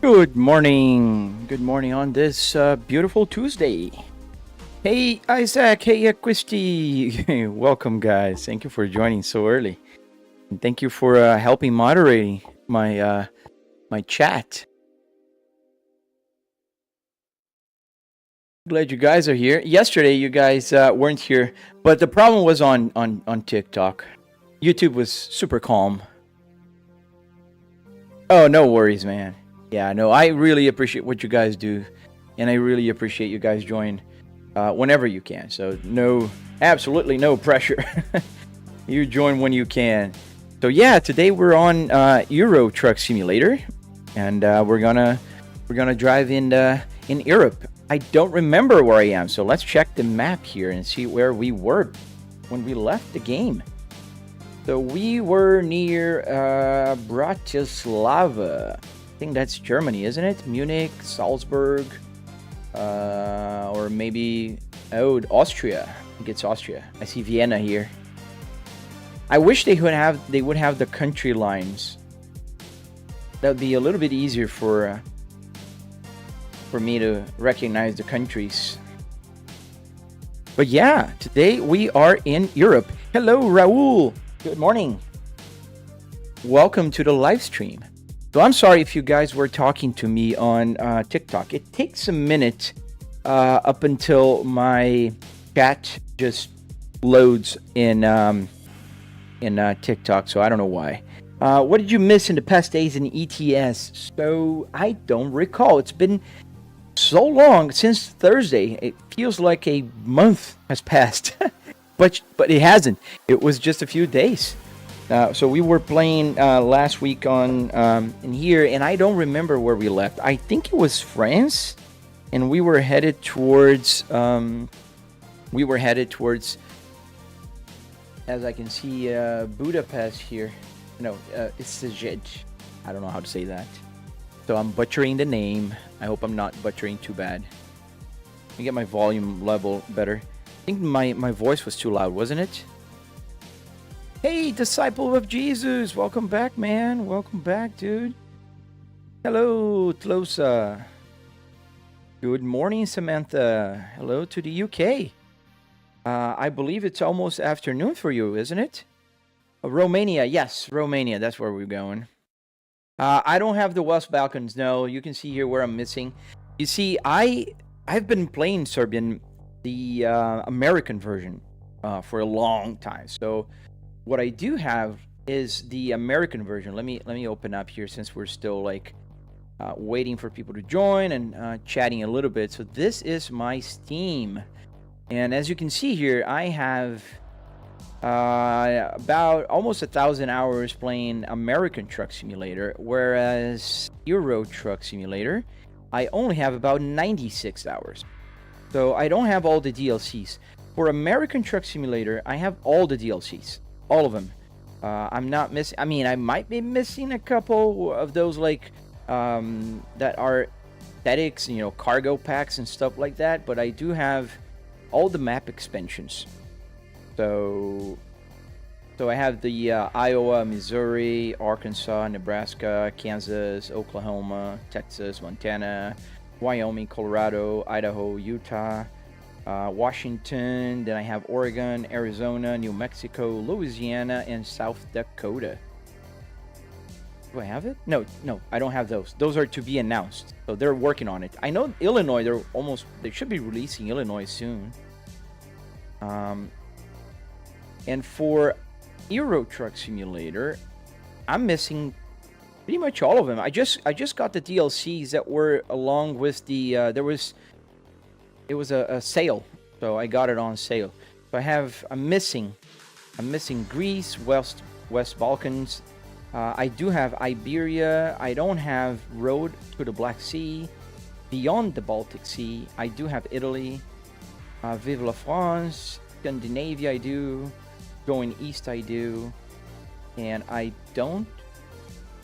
Good morning. Good morning on this beautiful Tuesday. Hey, Isaac. Hey, Christy. Welcome, guys. Thank you for joining so early. And thank you for helping moderating my chat. Glad you guys are here. Yesterday, you guys weren't here, but the problem was on TikTok. YouTube was super calm. Oh, no worries, man. Yeah, no, I really appreciate what you guys do, and I really appreciate you guys join whenever you can. So absolutely no pressure. You join when you can. So yeah, today we're on Euro Truck Simulator, and we're gonna drive in Europe. I don't remember where I am, so let's check the map here and see where we were when we left the game. So we were near Bratislava. I think that's Germany, isn't it? Munich, Salzburg, or maybe Austria. I think it's Austria. I see Vienna here. I wish they would have the country lines. That would be a little bit easier for me to recognize the countries. But yeah, today we are in Europe. Hello, Raul. Good morning. Welcome to the live stream. So I'm sorry if you guys were talking to me on TikTok. It takes a minute up until my chat just loads in TikTok, so I don't know why. What did you miss in the past days in ETS? So I don't recall. It's been so long since Thursday. It feels like a month has passed, but it hasn't. It was just a few days. So we were playing last week on in here, and I don't remember where we left. I think it was France, and we were headed towards. As I can see, Budapest here. No, it's Szeged. I don't know how to say that. So I'm butchering the name. I hope I'm not butchering too bad. Let me get my volume level better. I think my voice was too loud, wasn't it? Hey, disciple of Jesus. Welcome back, man. Welcome back, dude. Hello, Tlosa. Good morning, Samantha. Hello to the UK. I believe it's almost afternoon for you, isn't it? Romania. Yes, Romania. That's where we're going. I don't have the West Balkans. No, you can see here where I'm missing. You see, I've been playing Serbian, the American version, for a long time. So what I do have is the American version. Let me open up here since we're still like waiting for people to join and chatting a little bit. So this is my Steam, and as you can see here, I have about almost 1,000 hours playing American Truck Simulator, whereas Euro Truck Simulator, I only have about 96 hours. So I don't have all the DLCs. For American Truck Simulator, I have all the DLCs. All of them. I'm not missing. I mean, I might be missing a couple of those, like that are aesthetics, cargo packs and stuff like that. But I do have all the map expansions. So I have the Iowa, Missouri, Arkansas, Nebraska, Kansas, Oklahoma, Texas, Montana, Wyoming, Colorado, Idaho, Utah, Washington, then I have Oregon, Arizona, New Mexico, Louisiana, and South Dakota. Do I have it? No, I don't have those. Those are to be announced. So they're working on it. I know Illinois, they should be releasing Illinois soon. And for Euro Truck Simulator, I'm missing pretty much all of them. I just got the DLCs that were along with the it was a sale, so I got it on sale. So I'm missing Greece, West Balkans. I do have Iberia. I don't have Road to the Black Sea, Beyond the Baltic Sea. I do have Italy, Vive la France, Scandinavia. I do. Going east, I do. And I don't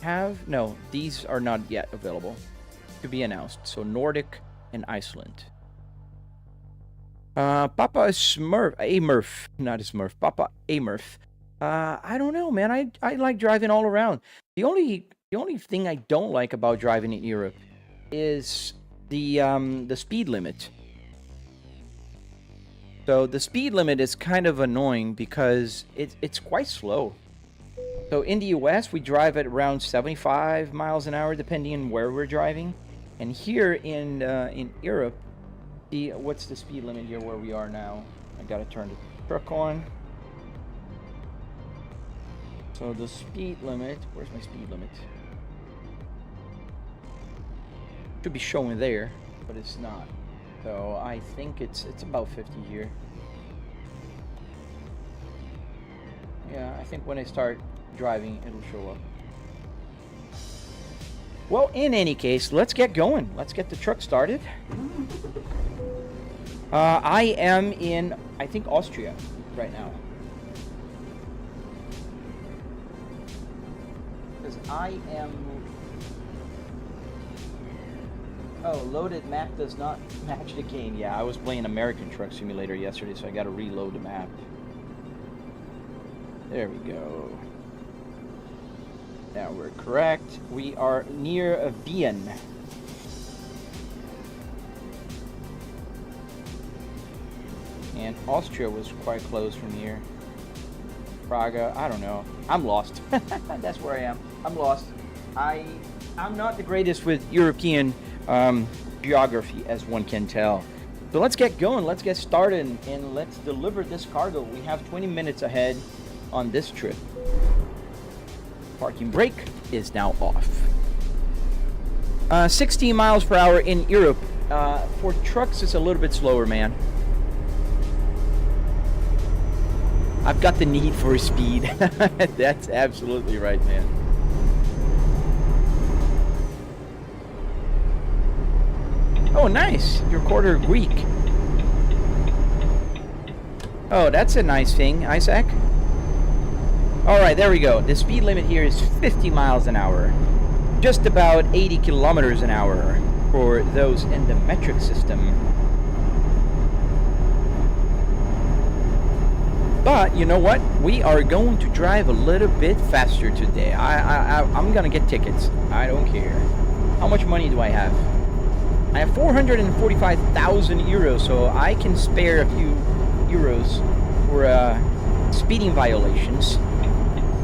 have. No, these are not yet available. To be announced. So Nordic and Iceland. Papa Smurf, Amurf, not a Smurf, Papa Amurf. I don't know, man. I like driving all around. The only thing I don't like about driving in Europe is the speed limit. So the speed limit is kind of annoying because it's quite slow. So in the US, we drive at around 75 miles an hour, depending on where we're driving. And here in Europe, what's the speed limit here where we are now? I gotta turn the truck on. So the speed limit, where's my speed limit? Should be showing there, but it's not. So I think it's about 50 here. Yeah, I think when I start driving, it'll show up. Well, in any case, let's get going. Let's get the truck started. I am in, I think, Austria right now. Because I am... Oh, loaded map does not match the game. Yeah, I was playing American Truck Simulator yesterday, so I got to reload the map. There we go. Now we're correct. We are near Wien. And Austria was quite close from here. Praga, I don't know. I'm lost. That's where I am. I'm lost. I'm not the greatest with European geography, as one can tell. So let's get going. Let's get started and let's deliver this cargo. We have 20 minutes ahead on this trip. Parking brake is now off. 16 miles per hour in Europe. For trucks, it's a little bit slower, man. I've got the need for speed. That's absolutely right, man. Oh, nice. You're quarter Greek. Oh, that's a nice thing, Isaac. Alright, there we go. The speed limit here is 50 miles an hour. Just about 80 kilometers an hour for those in the metric system. But, you know what? We are going to drive a little bit faster today. I'm gonna get tickets. I don't care. How much money do I have? I have 445,000 euros, so I can spare a few euros for speeding violations.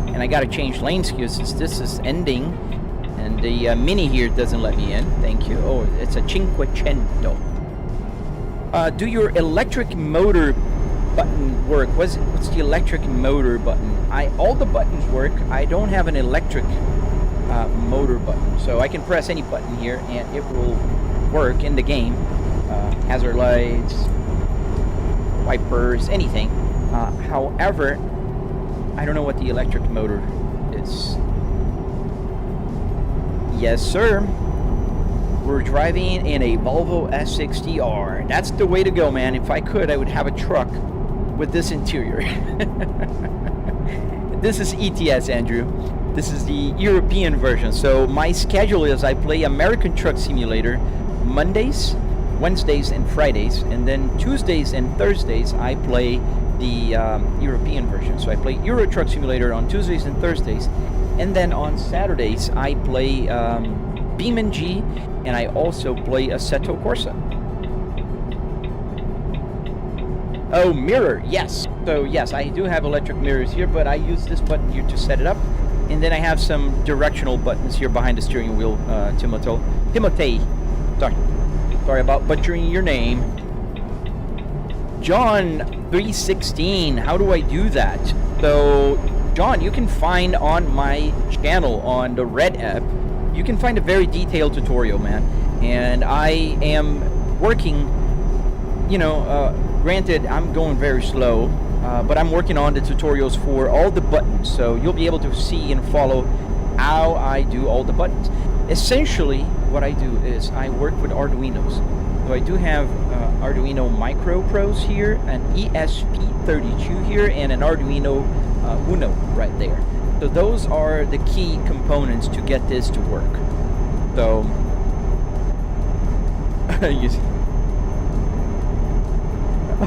And I gotta change lanes here since this is ending. And the Mini here doesn't let me in. Thank you. Oh, it's a Cinquecento. Do your electric motor button work? What's the electric motor button? All the buttons work. I don't have an electric motor button. So I can press any button here and it will work in the game. Hazard lights, wipers, anything. However, I don't know what the electric motor is. Yes, sir. We're driving in a Volvo S60R. That's the way to go, man. If I could, I would have a truck with this interior. This is ETS, Andrew. This is the European version. So my schedule is I play American Truck Simulator Mondays, Wednesdays, and Fridays. And then Tuesdays and Thursdays, I play the European version. So I play Euro Truck Simulator on Tuesdays and Thursdays, and then on Saturdays I play BeamNG, and I also play Assetto Corsa. Oh, mirror, yes. So yes, I do have electric mirrors here, but I use this button here to set it up, and then I have some directional buttons here behind the steering wheel. Timotei, sorry about butchering your name. John 316, how do I do that? So, John, you can find on my channel on the Red app, you can find a very detailed tutorial, man. And I am working, you know, granted, I'm going very slow, but I'm working on the tutorials for all the buttons. So you'll be able to see and follow how I do all the buttons. Essentially, what I do is I work with Arduinos. So I do have Arduino Micro Pros here, an ESP32 here, and an Arduino Uno right there. So those are the key components to get this to work. So,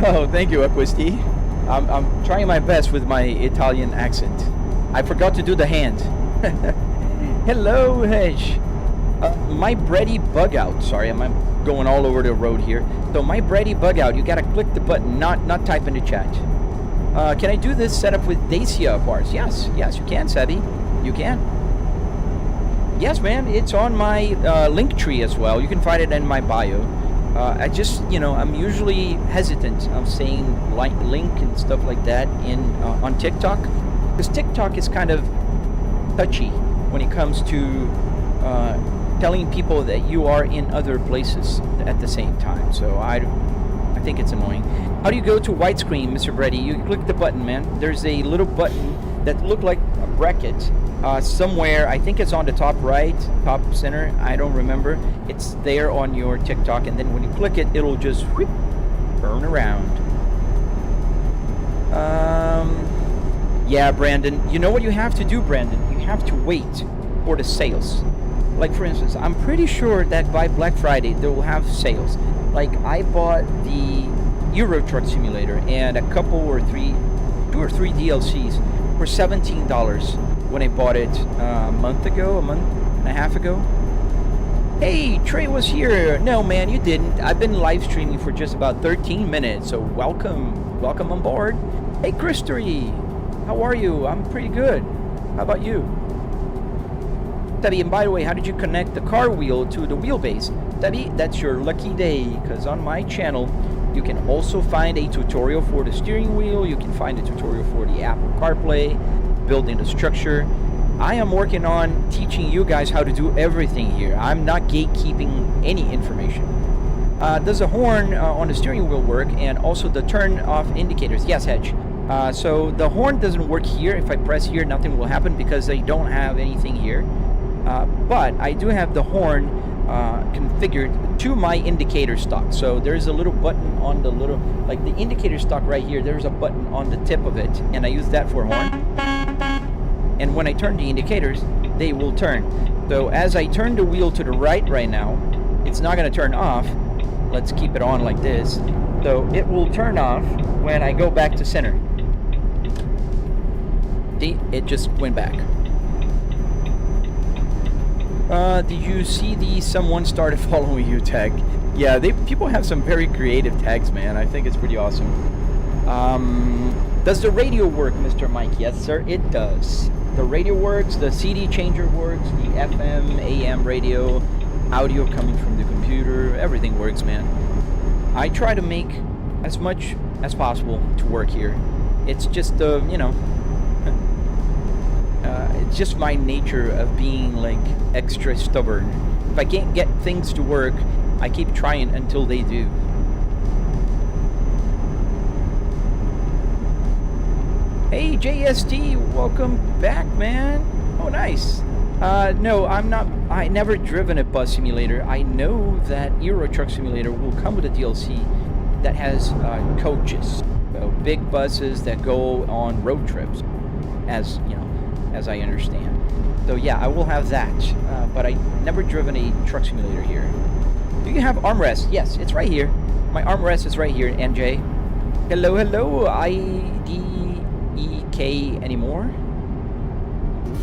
oh, thank you, Aquisti. I'm trying my best with my Italian accent. I forgot to do the hand. Hello, Hedge. My Brady bug out. Sorry, I'm going all over the road here. So my Brady bug out. You gotta click the button, not type in the chat. Can I do this setup with Dacia parts? Yes, you can, Sebi. You can. Yes, man. It's on my link tree as well. You can find it in my bio. I just, I'm usually hesitant of saying link and stuff like that on TikTok, because TikTok is kind of touchy when it comes to telling people that you are in other places at the same time. So I think it's annoying. How do you go to widescreen, Mr. Brady? You click the button, man. There's a little button that looked like a bracket somewhere. I think it's on the top right, top center. I don't remember. It's there on your TikTok, and then when you click it, it'll just whoop, turn around. Yeah, Brandon. You know what you have to do, Brandon? You have to wait for the sales. Like, for instance, I'm pretty sure that by Black Friday they will have sales. Like, I bought the Euro Truck Simulator and two or three DLCs for $17 when I bought it a month and a half ago. Hey, Trey was here. No, man, you didn't. I've been live streaming for just about 13 minutes, so welcome on board. Hey, Christy, how are you? I'm pretty good. How about you? Debbie, and by the way, how did you connect the car wheel to the wheelbase? Debbie, that's your lucky day, because on my channel, you can also find a tutorial for the steering wheel. You can find a tutorial for the Apple CarPlay, building the structure. I am working on teaching you guys how to do everything here. I'm not gatekeeping any information. Does the horn on the steering wheel work, and also the turn off indicators? Yes, Hedge. So the horn doesn't work here. If I press here, nothing will happen because I don't have anything here. But I do have the horn configured to my indicator stock. So there's a little button on the like the indicator stock right here. There's a button on the tip of it, and I use that for horn. And when I turn the indicators, they will turn. So as I turn the wheel to the right now, it's not going to turn off. Let's keep it on like this. So it will turn off when I go back to center. See, it just went back. Did you see the someone started following you tag? Yeah, people have some very creative tags, man. I think it's pretty awesome. Does the radio work, Mr. Mike? Yes, sir, it does. The radio works, the CD changer works, the FM, AM radio, audio coming from the computer, everything works, man. I try to make as much as possible to work here. It's just, it's just my nature of being, like, extra stubborn. If I can't get things to work, I keep trying until they do. Hey, JSD, welcome back, man. Oh, nice. No, I never driven a bus simulator. I know that Euro Truck Simulator will come with a DLC that has coaches, so big buses that go on road trips, as I understand. So yeah, I will have that, but I never driven a truck simulator here. Do you have armrest? Yes, it's right here. My armrest is right here, NJ. Hello, IDEK anymore?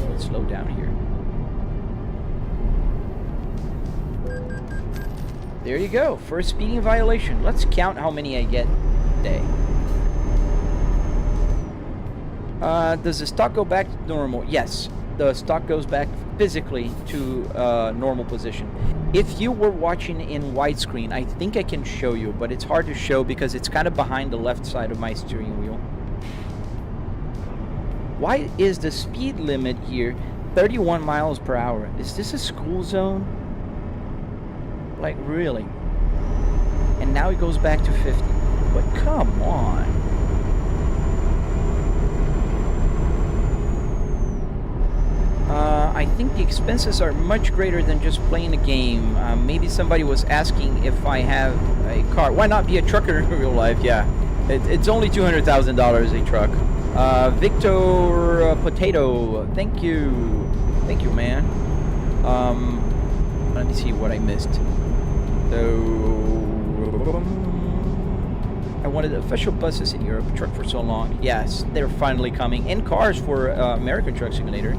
Let's slow down here. There you go, first speeding violation. Let's count how many I get today. Does the stock go back to normal? Yes, the stock goes back physically to normal position. If you were watching in widescreen, I think I can show you, but it's hard to show because it's kind of behind the left side of my steering wheel. Why is the speed limit here 31 miles per hour? Is this a school zone? Like, really? And now it goes back to 50. But come on. I think the expenses are much greater than just playing a game. Maybe somebody was asking if I have a car. Why not be a trucker in real life? Yeah, it's only $200,000 a truck. Victor Potato, thank you, man. Let me see what I missed. So I wanted official buses in Europe truck for so long. Yes, they're finally coming, and cars for American Truck Simulator.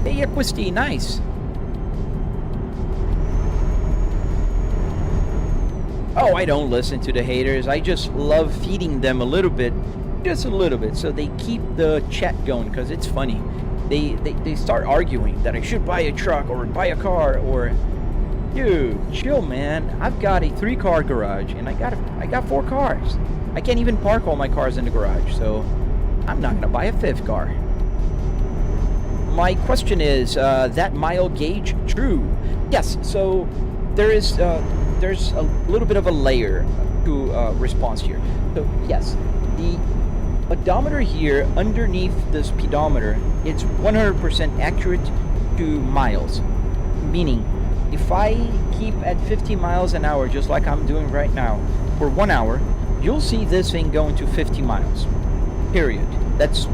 Hey, Equisty, nice. Oh, I don't listen to the haters. I just love feeding them a little bit, just a little bit, so they keep the chat going, because it's funny. They start arguing that I should buy a truck or buy a car, or dude, chill, man. I've got a 3-car garage, and I got 4 cars. I can't even park all my cars in the garage, so I'm not gonna buy a 5th car. My question is, that mile gauge true? Yes. So there's a little bit of a layer to response here. So yes, the odometer here underneath the speedometer, it's 100% accurate to miles. Meaning, if I keep at 50 miles an hour, just like I'm doing right now, for 1 hour, you'll see this thing going to 50 miles. Period. That's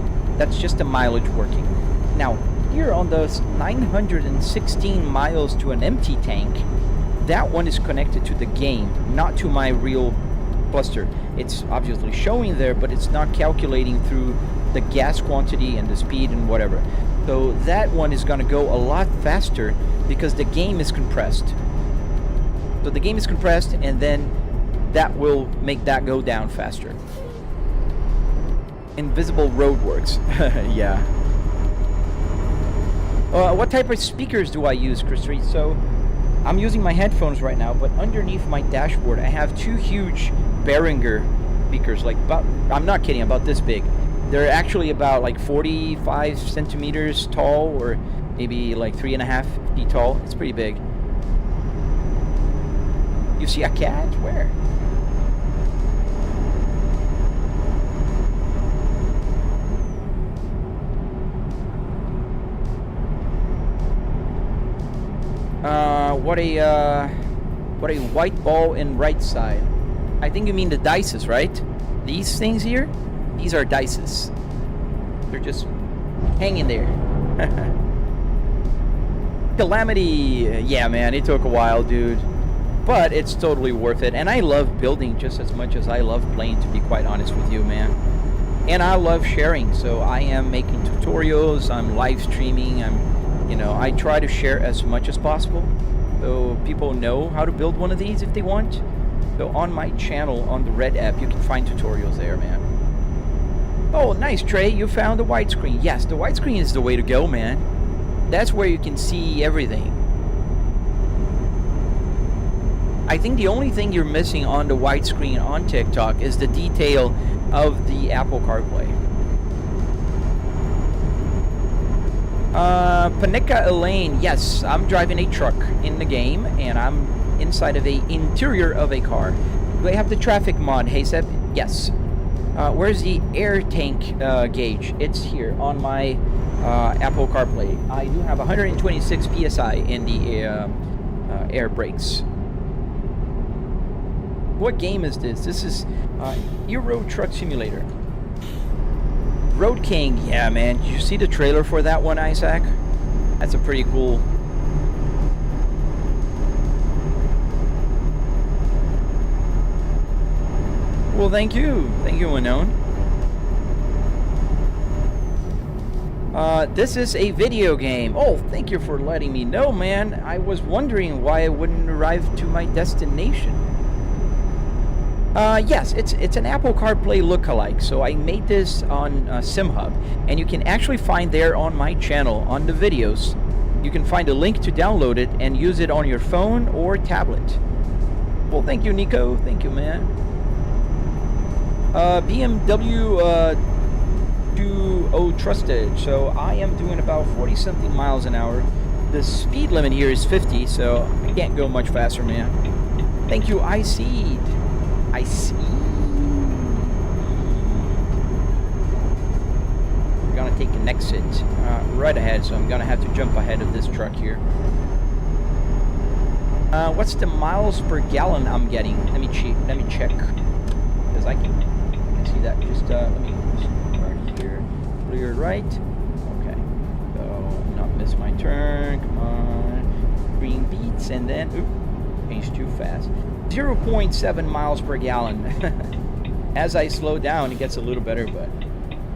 just the mileage working. Now, here on those 916 miles to an empty tank, that one is connected to the game, not to my real cluster. It's obviously showing there, but it's not calculating through the gas quantity and the speed and whatever. So that one is going to go a lot faster because the game is compressed. So the game is compressed, and then that will make that go down faster. Invisible roadworks. Yeah. What type of speakers do I use, Chris Reed? So I'm using my headphones right now, but underneath my dashboard I have 2 huge Behringer speakers, like I'm not kidding, about this big. They're actually about like 45 centimeters tall, or maybe like 3.5 feet tall. It's pretty big. You see a cat? Where? What a white ball in right side. I think you mean the dices, right? These things here, these are dices. They're just hanging there. Calamity. Yeah, man, it took a while, dude. But it's totally worth it. And I love building just as much as I love playing, to be quite honest with you, man. And I love sharing. So I am making tutorials, I'm live streaming, I try to share as much as possible, so people know how to build one of these if they want. So on my channel, on the Red app, you can find tutorials there, man. Oh, nice, Trey, you found the widescreen. Yes, the widescreen is the way to go, man. That's where you can see everything. I think the only thing you're missing on the widescreen on TikTok is the detail of the Apple CarPlay. Panika Elaine, yes, I'm driving a truck in the game, and I'm inside of a interior of a car. Do I have the traffic mod, hey Seb? Yes. Where's the air tank gauge? It's here on my Apple CarPlay. I do have 126 PSI in the air brakes. What game is this? This is Euro Truck Simulator. Road King, yeah, man. Did you see the trailer for that one, Isaac? That's a pretty cool. Well, thank you, Unknown. This is a video game. Oh, thank you for letting me know, man. I was wondering why I wouldn't arrive to my destination. Yes, it's an Apple CarPlay lookalike. So I made this on SimHub, and you can actually find there on my channel, on the videos, you can find a link to download it and use it on your phone or tablet. Well, thank you, Nico. Thank you, man. BMW 2.0 trusted. So I am doing about 40 something miles an hour. The speed limit here is 50, so I can't go much faster, man. Thank you, I see. We're gonna take an exit right ahead, so I'm gonna have to jump ahead of this truck here. What's the miles per gallon I'm getting? Let me check, because I can see that. Just let me start here. Clear right. Okay. So not miss my turn. Come on. Green beats, and then changed too fast. 0.7 miles per gallon. As I slow down, it gets a little better, but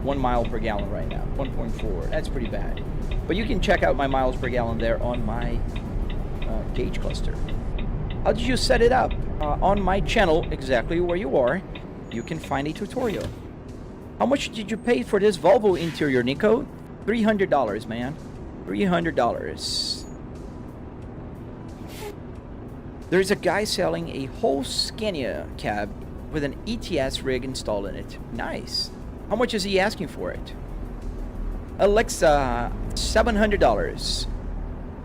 1 mile per gallon right now. 1.4. That's pretty bad. But you can check out my miles per gallon there on my gauge cluster. How did you set it up? on my channel, exactly where you are, you can find a tutorial. How much did you pay for this Volvo interior, Nico? $300, man. $300. There's a guy selling a whole Scania cab with an ETS rig installed in it. Nice. How much is he asking for it? Alexa, $700.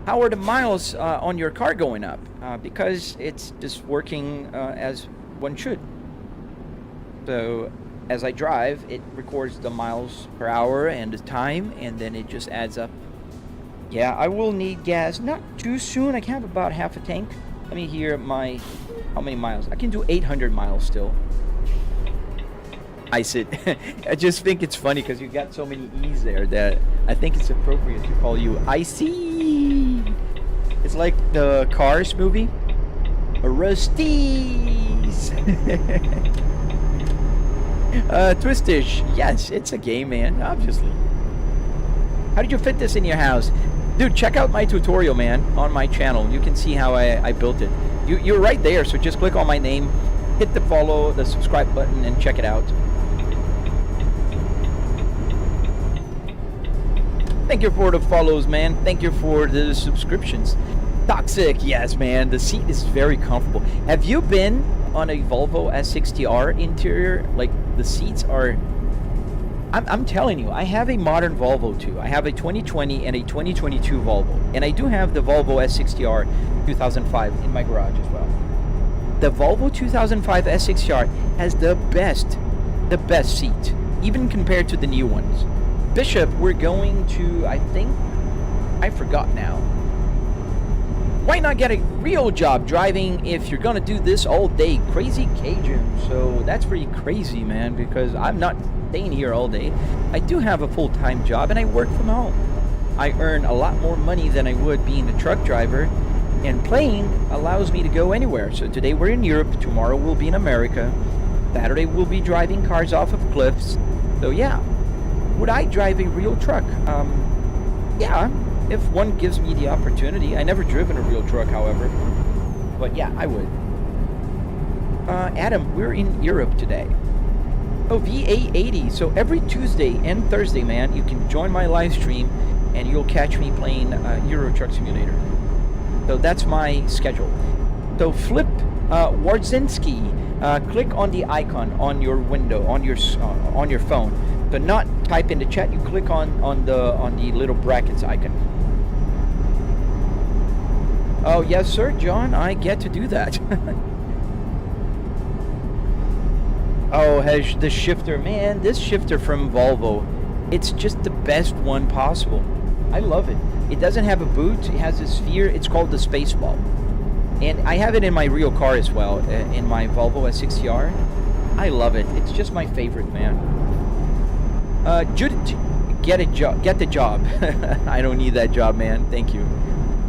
How are the miles on your car going up? Because it's just working as one should. So as I drive, it records the miles per hour and the time, and then it just adds up. Yeah, I will need gas. Not too soon. I can have about half a tank. Let me hear my... How many miles? I can do 800 miles still. I said... I just think it's funny because you got so many E's there that I think it's appropriate to call you Icy. It's like the Cars movie. Rusties. Twistish. Yes, it's a game, man. Obviously. How did you fit this in your house? Dude, check out my tutorial, man, on my channel. You can see how I built it. You're right there, so just click on my name, hit the follow, the subscribe button, and check it out. Thank you for the follows, man. Thank you for the subscriptions. Toxic, yes, man. The seat is very comfortable. Have you been on a Volvo S60R interior? Like, the seats are... I'm telling you, I have a modern Volvo too. I have a 2020 and a 2022 Volvo. And I do have the Volvo S60R 2005 in my garage as well. The Volvo 2005 S60R has the best seat, even compared to the new ones. Bishop, we're going to, I think, I forgot now. Why not get a real job driving if you're gonna do this all day? Crazy Cajun. So that's pretty crazy, man, because I'm not staying here all day. I do have a full-time job and I work from home. I earn a lot more money than I would being a truck driver, and playing allows me to go anywhere. So today we're in Europe, tomorrow we'll be in America, Saturday we'll be driving cars off of cliffs. So yeah, would I drive a real truck? Yeah, if one gives me the opportunity. I never driven a real truck, however, but yeah, I would. Adam, we're in Europe today. Oh, VA80. So every Tuesday and Thursday, man, you can join my live stream and you'll catch me playing Euro Truck Simulator. So that's my schedule. So Flip Wardzinski, click on the icon on your window, on your phone. So not type in the chat, you click on the little brackets icon. Oh, yes, sir, John, I get to do that. Oh, has the shifter, man, this shifter from Volvo, it's just the best one possible. I love it. It doesn't have a boot, it has a sphere, it's called the space ball. And I have it in my real car as well, in my Volvo S60R. I love it. It's just my favorite, man. Judith, get the job. I don't need that job, man. Thank you.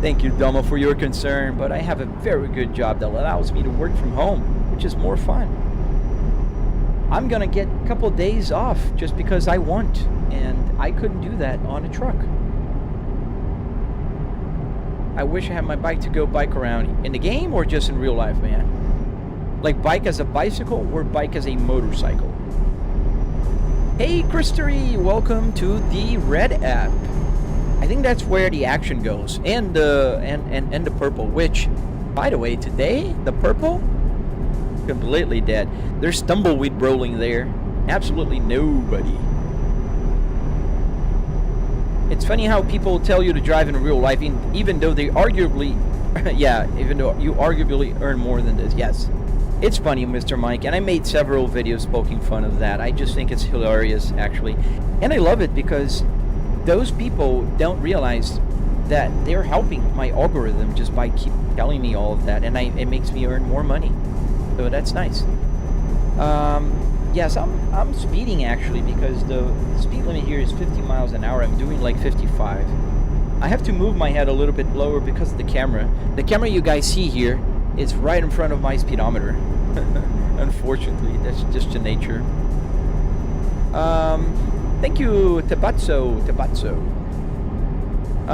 Thank you, Domo, for your concern, but I have a very good job that allows me to work from home, which is more fun. I'm gonna get a couple days off just because I want, and I couldn't do that on a truck. I wish I had my bike to go bike around in the game or just in real life, man. Like bike as a bicycle or bike as a motorcycle. Hey, Christery, welcome to the red app. I think that's where the action goes, and the purple. Which, by the way, today the purple completely dead. There's tumbleweed rolling there. Absolutely nobody. It's funny how people tell you to drive in real life, even though they arguably, yeah, even though you arguably earn more than this. Yes, it's funny, Mr. Mike, and I made several videos poking fun of that. I just think it's hilarious, actually, and I love it because those people don't realize that they're helping my algorithm just by keep telling me all of that, and it makes me earn more money. So that's nice. Yes, I'm speeding actually because the speed limit here is 50 miles an hour. I'm doing like 55. I have to move my head a little bit lower because of the camera. The camera you guys see here is right in front of my speedometer. Unfortunately, that's just the nature. Thank you, Tabatso.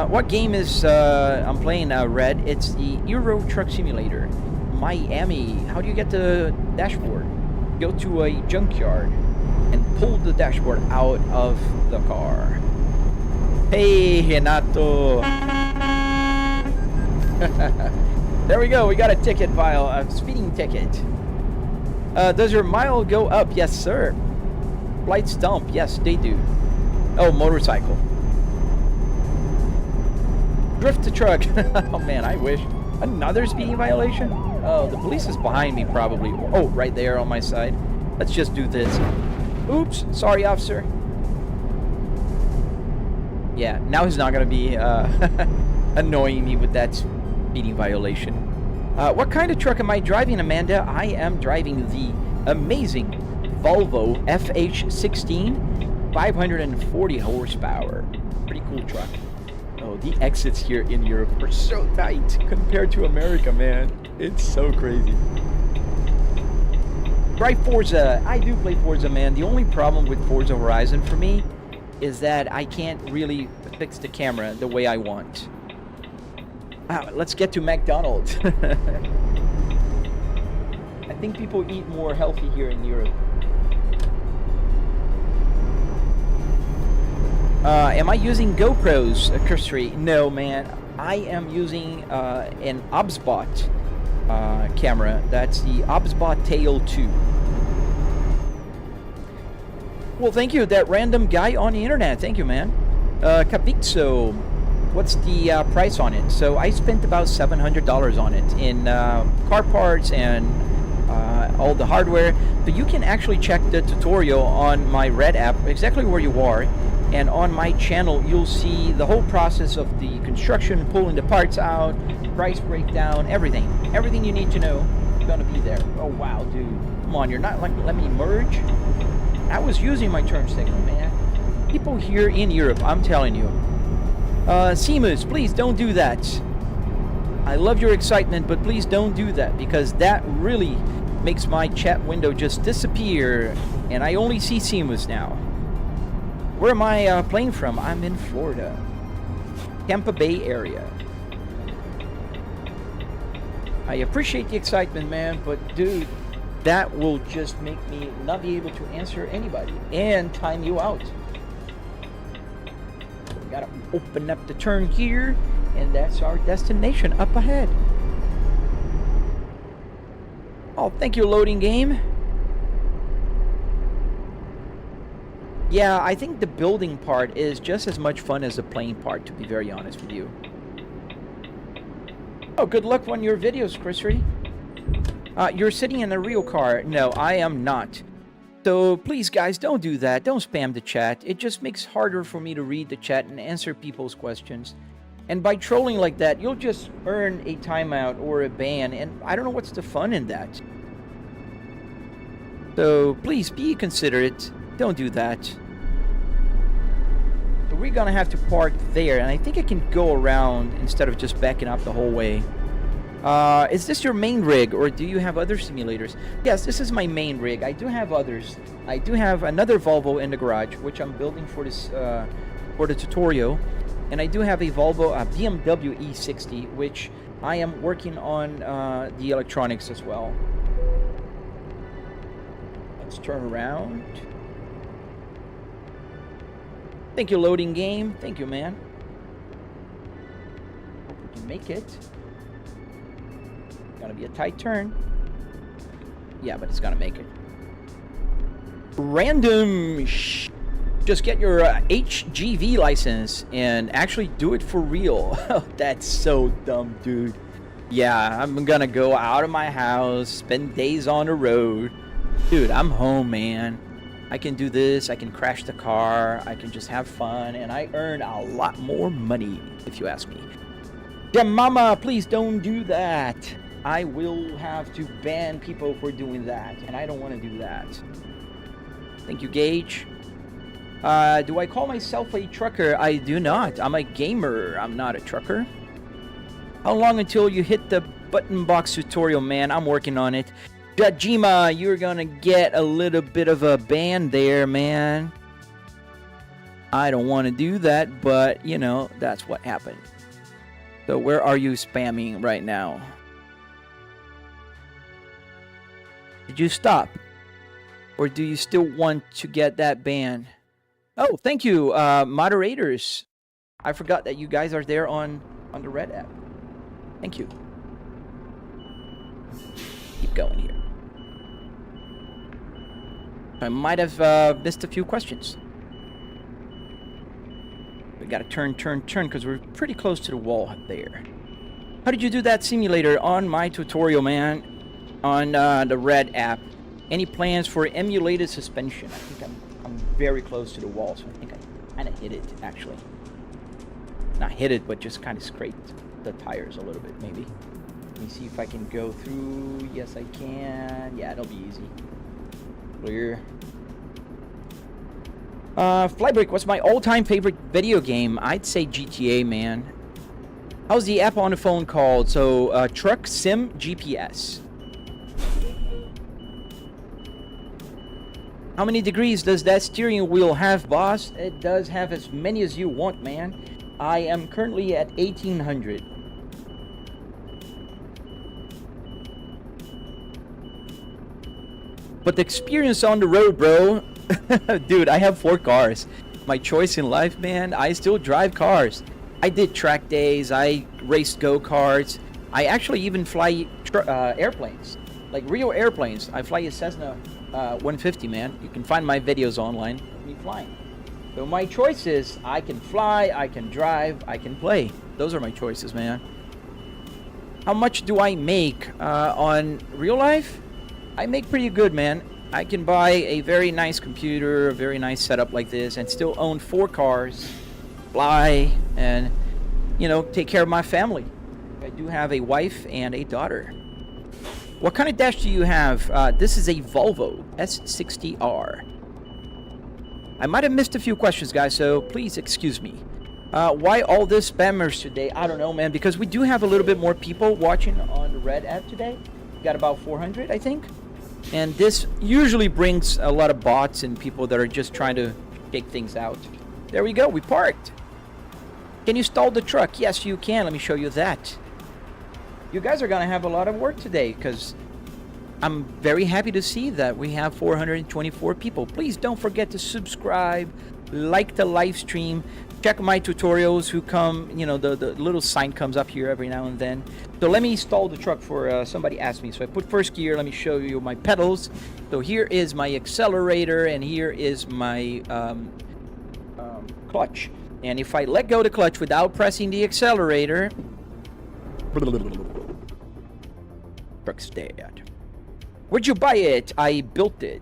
What game is I'm playing now, Red? It's the Euro Truck Simulator. Miami. How do you get the dashboard? Go to a junkyard and pull the dashboard out of the car. Hey, Renato. There we go. We got a ticket file, a speeding ticket. Does your mile go up? Yes, sir. Flights dump. Yes, they do. Oh, motorcycle. Drift the truck. Oh man, I wish. Another speeding violation? Oh, the police is behind me probably. Oh, right there on my side. Let's just do this. Oops, sorry, officer. Yeah, now he's not gonna be annoying me with that speeding violation. What kind of truck am I driving, Amanda? I am driving the amazing Volvo FH16, 540 horsepower. Pretty cool truck. Oh, the exits here in Europe are so tight compared to America, man. It's so crazy. Try Forza. I do play Forza, man. The only problem with Forza Horizon for me is that I can't really fix the camera the way I want. Let's get to McDonald's. I think people eat more healthy here in Europe. Am I using GoPros, cursory? No, man. I am using an OBSBot camera. That's the OBSBot Tail 2. Well, thank you, that random guy on the internet. Thank you, man. Capixo, what's the price on it? So I spent about $700 on it in car parts and all the hardware. But you can actually check the tutorial on my Red app, exactly where you are. And on my channel, you'll see the whole process of the construction, pulling the parts out, price breakdown, everything. Everything you need to know is gonna be there. Oh, wow, dude. Come on, you're not like, let me merge? I was using my turn signal, man. People here in Europe, I'm telling you. Seamus, please don't do that. I love your excitement, but please don't do that, because that really makes my chat window just disappear, and I only see Seamus now. Where am I playing from? I'm in Florida. Tampa Bay area. I appreciate the excitement, man, but dude, that will just make me not be able to answer anybody and time you out. So we gotta open up the turn here, and that's our destination up ahead. Oh, thank you, loading game. Yeah, I think the building part is just as much fun as the playing part, to be very honest with you. Oh, good luck on your videos, Chrisry. You're sitting in a real car. No, I am not. So please, guys, don't do that. Don't spam the chat. It just makes it harder for me to read the chat and answer people's questions. And by trolling like that, you'll just earn a timeout or a ban, and I don't know what's the fun in that. So please be considerate. Don't do that. So we're gonna have to park there, and I think I can go around instead of just backing up the whole way. Is this your main rig, or do you have other simulators? Yes, this is my main rig. I do have others. I do have another Volvo in the garage, which I'm building for this for the tutorial, and I do have a Volvo, a BMW E60, which I am working on the electronics as well. Let's turn around. Thank you, loading game. Thank you, man. Hope we can make it. Gonna be a tight turn. Yeah, but it's gonna make it. Random. Just get your HGV license and actually do it for real. That's so dumb, dude. Yeah, I'm gonna go out of my house, spend days on the road. Dude, I'm home, man. I can do this, I can crash the car, I can just have fun, and I earn a lot more money, if you ask me. Yeah, mama, please don't do that. I will have to ban people for doing that, and I don't want to do that. Thank you, Gage. Do I call myself a trucker? I do not. I'm a gamer. I'm not a trucker. How long until you hit the button box tutorial, man? I'm working on it. Jajima, you're gonna get a little bit of a ban there, man. I don't want to do that, but, you know, that's what happened. So where are you spamming right now? Did you stop? Or do you still want to get that ban? Oh, thank you, moderators. I forgot that you guys are there on the Red app. Thank you. Keep going here. I might have missed a few questions. We gotta turn, because we're pretty close to the wall there. How did you do that simulator? On my tutorial, man, on the Red app. Any plans for emulated suspension? I think I'm very close to the wall, so I think I kind of hit it, actually. Not hit it, but just kind of scraped the tires a little bit, maybe. Let me see if I can go through. Yes, I can. Yeah, it'll be easy. Clear. Flybreak, what's my all-time favorite video game? I'd say GTA, man. How's the app on the phone called? So, Truck Sim GPS. How many degrees does that steering wheel have, boss? It does have as many as you want, man. I am currently at 1800. But the experience on the road, bro. Dude, I have 4 cars. My choice in life, man, I still drive cars. I did track days, I raced go-karts. I actually even fly airplanes, like real airplanes. I fly a Cessna 150, man. You can find my videos online of me flying. So my choices, I can fly, I can drive, I can play. Those are my choices, man. How much do I make on real life? I make pretty good, man. I can buy a very nice computer, a very nice setup like this, and still own 4 cars, fly, and, you know, take care of my family. I do have a wife and a daughter. What kind of dash do you have? This is a Volvo S60R. I might have missed a few questions, guys, so please excuse me. Why all this spammers today? I don't know, man, because we do have a little bit more people watching on the Red app today. We got about 400, I think. And this usually brings a lot of bots and people that are just trying to take things out. There we go, we parked. Can you stall the truck? Yes, you can. Let me show you that. You guys are going to have a lot of work today because I'm very happy to see that we have 424 people. Please don't forget to subscribe, like the live stream, check my tutorials who come, you know, the little sign comes up here every now and then. So let me stall the truck for somebody asked me. So I put first gear. Let me show you my pedals. So here is my accelerator and here is my clutch. And if I let go the clutch without pressing the accelerator, truck's dead. Where'd you buy it? I built it.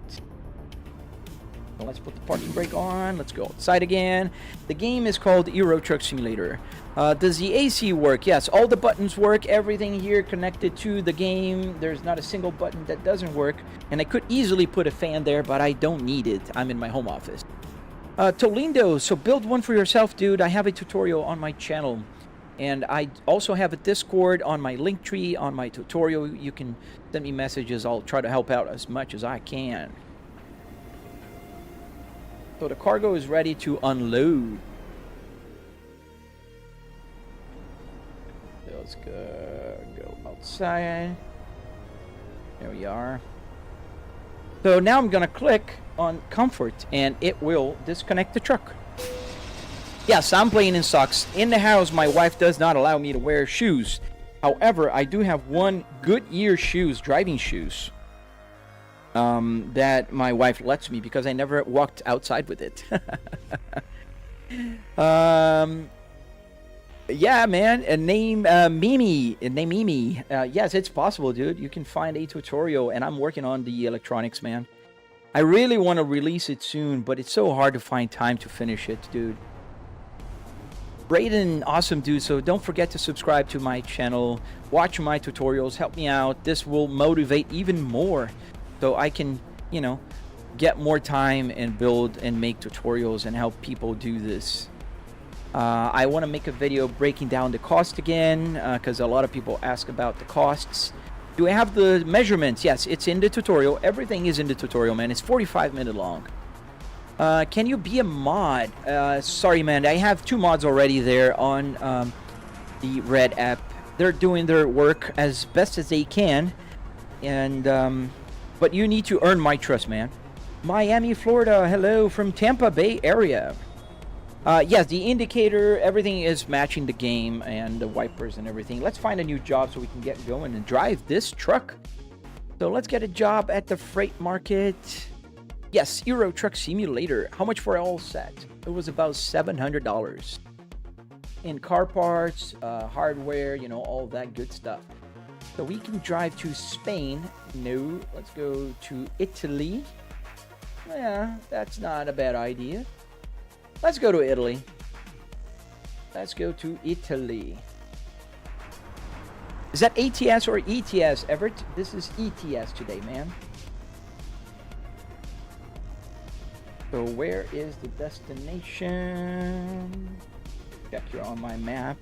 So let's put the parking brake on. Let's go outside again. The game is called Euro Truck Simulator. Does the AC work? Yes, all the buttons work. Everything here connected to the game. There's not a single button that doesn't work. And I could easily put a fan there, but I don't need it. I'm in my home office. Tolindo, so build one for yourself, dude. I have a tutorial on my channel. And I also have a Discord on my link tree on my tutorial. You can send me messages. I'll try to help out as much as I can. So the cargo is ready to unload. So let's go outside. There we are. So now I'm going to click on comfort and it will disconnect the truck. Yes, I'm playing in socks. In the house, my wife does not allow me to wear shoes. However, I do have one Goodyear shoes, driving shoes, that my wife lets me because I never walked outside with it. Yeah, man. Name Mimi. Yes, it's possible, dude. You can find a tutorial, and I'm working on the electronics, man. I really want to release it soon, but it's so hard to find time to finish it, dude. Brayden, awesome, dude. So don't forget to subscribe to my channel. Watch my tutorials. Help me out. This will motivate even more. So I can, you know, get more time and build and make tutorials and help people do this. I want to make a video breaking down the cost again because a lot of people ask about the costs. Do I have the measurements? Yes, it's in the tutorial. Everything is in the tutorial, man. It's 45 minutes long. Can you be a mod? Sorry, man. I have 2 mods already there on the Red app. They're doing their work as best as they can. And But you need to earn my trust, man. Miami, Florida. Hello from Tampa Bay area. Yes, the indicator, everything is matching the game and the wipers and everything. Let's find a new job so we can get going and drive this truck. So let's get a job at the freight market. Yes, Euro Truck Simulator. How much for all set? It was about $700. In car parts, hardware, you know, all that good stuff. So we can drive to Spain. No, let's go to Italy. Yeah, that's not a bad idea. Let's go to Italy. Let's go to Italy. Is that ATS or ETS, Everett? This is ETS today, man. So where is the destination? Check here on my map.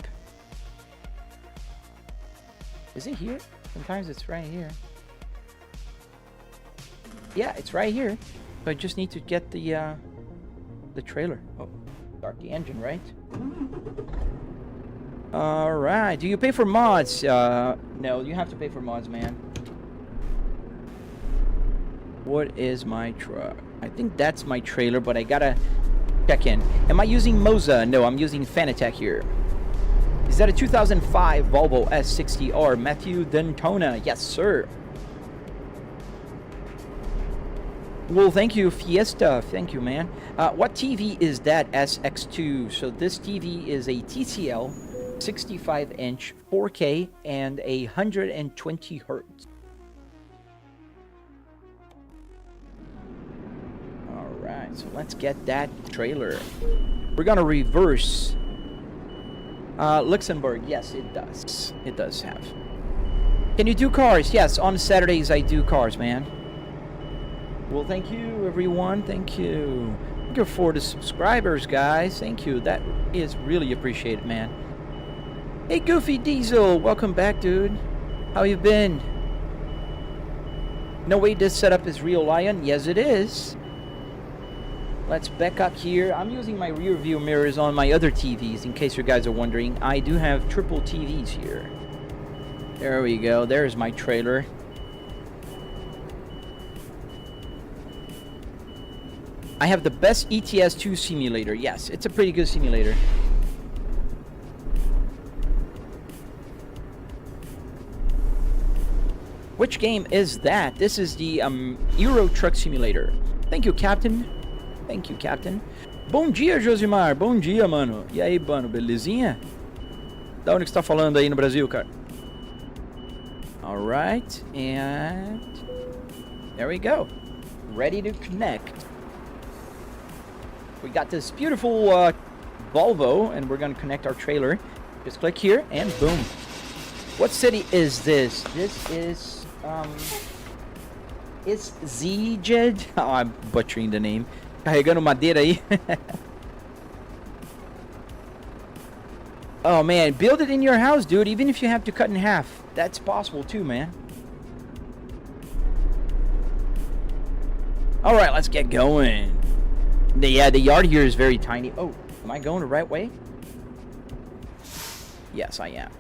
Is it here? Sometimes it's right here. Yeah, it's right here. So I just need to get the trailer. Oh, start the engine, right? All right. Do you pay for mods? No, you have to pay for mods, man. What is my truck? I think that's my trailer, but I gotta check in. Am I using Moza? No, I'm using Fanatec here. Is that a 2005 Volvo S60R? Matthew Dentona. Yes, sir. Well, thank you, Fiesta. Thank you, man. What TV is that? SX2. So this TV is a TCL 65-inch 4K and 120 hertz. All right, so let's get that trailer. We're gonna reverse. Luxembourg. Yes, it does. It does have. Can you do cars? Yes, on Saturdays I do cars, man. Well, thank you, everyone. Thank you. Thank you for the subscribers, guys. Thank you. That is really appreciated, man. Hey, Goofy Diesel. Welcome back, dude. How you been? No way this setup is real, Lion. Yes, it is. Let's back up here. I'm using my rear view mirrors on my other TVs, in case you guys are wondering. I do have triple TVs here. There we go. There's my trailer. I have the best ETS2 simulator. Yes, it's a pretty good simulator. Which game is that? This is the Euro Truck Simulator. Thank you, Captain. Thank you, Captain. Bom dia, Josimar. Bom dia, mano. E aí, mano, belezinha? Da onde que você tá falando aí no Brasil, cara? Alright, and there we go. Ready to connect. We got this beautiful Volvo, and we're going to connect our trailer. Just click here, and boom. What city is this? This is, it's Szeged. Oh, I'm butchering the name. Carregando madeira aí. Oh, man. Build it in your house, dude. Even if you have to cut in half. That's possible, too, man. All right, let's get going. Yeah, the yard here is very tiny. Oh, am I going the right way? Yes, I am.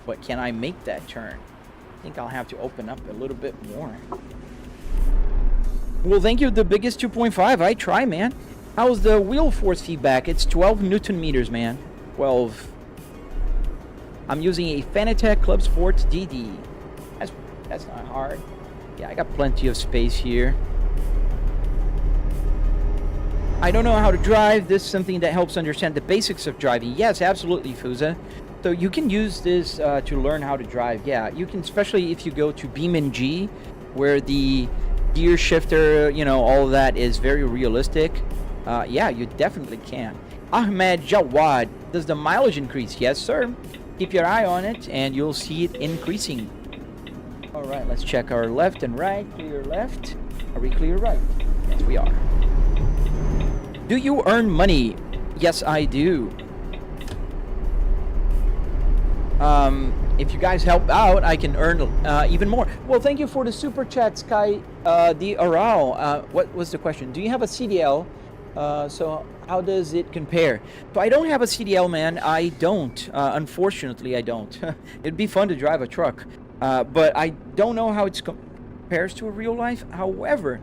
But can I make that turn? I think I'll have to open up a little bit more. Well, thank you, the biggest 2.5. I try, man. How's the wheel force feedback? It's 12 Newton meters, man. 12. I'm using a Fanatec Club Sports DD. That's not hard. Yeah, I got plenty of space here. I don't know how to drive. This is something that helps understand the basics of driving. Yes, absolutely, Fuza. So you can use this to learn how to drive. Yeah, you can, especially if you go to BeamNG, where the gear shifter, you know, all of that is very realistic. Yeah, you definitely can. Ahmed Jawad, does the mileage increase? Yes, sir. Keep your eye on it, and you'll see it increasing. All right, let's check our left and right. Clear left. Are we clear right? Yes, we are. Do you earn money? Yes, I do. If you guys help out, I can earn even more. Well, thank you for the super chat, Sky D. Aral. What was the question? Do you have a CDL? So how does it compare? So I don't have a CDL, man. I don't. Unfortunately, I don't. It'd be fun to drive a truck, but I don't know how it's compares to a real life. However,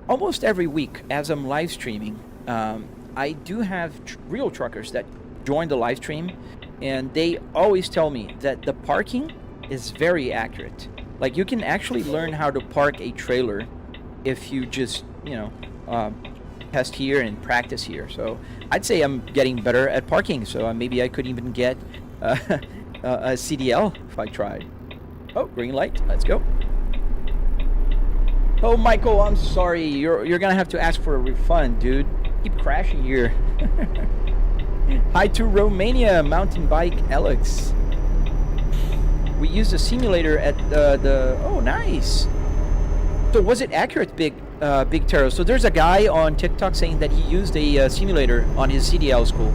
almost every week as I'm live streaming, I do have real truckers that join the live stream, and they always tell me that the parking is very accurate. Like, you can actually learn how to park a trailer if you just, test here and practice here. So I'd say I'm getting better at parking. So maybe I could even get a CDL if I tried. Oh, green light. Let's go. Oh, Michael, I'm sorry. You're gonna have to ask for a refund, dude. Keep crashing here. Hi to Romania, mountain bike Alex. We used a simulator at the. Oh, nice. So was it accurate, Big Taro? So there's a guy on TikTok saying that he used a simulator on his CDL school.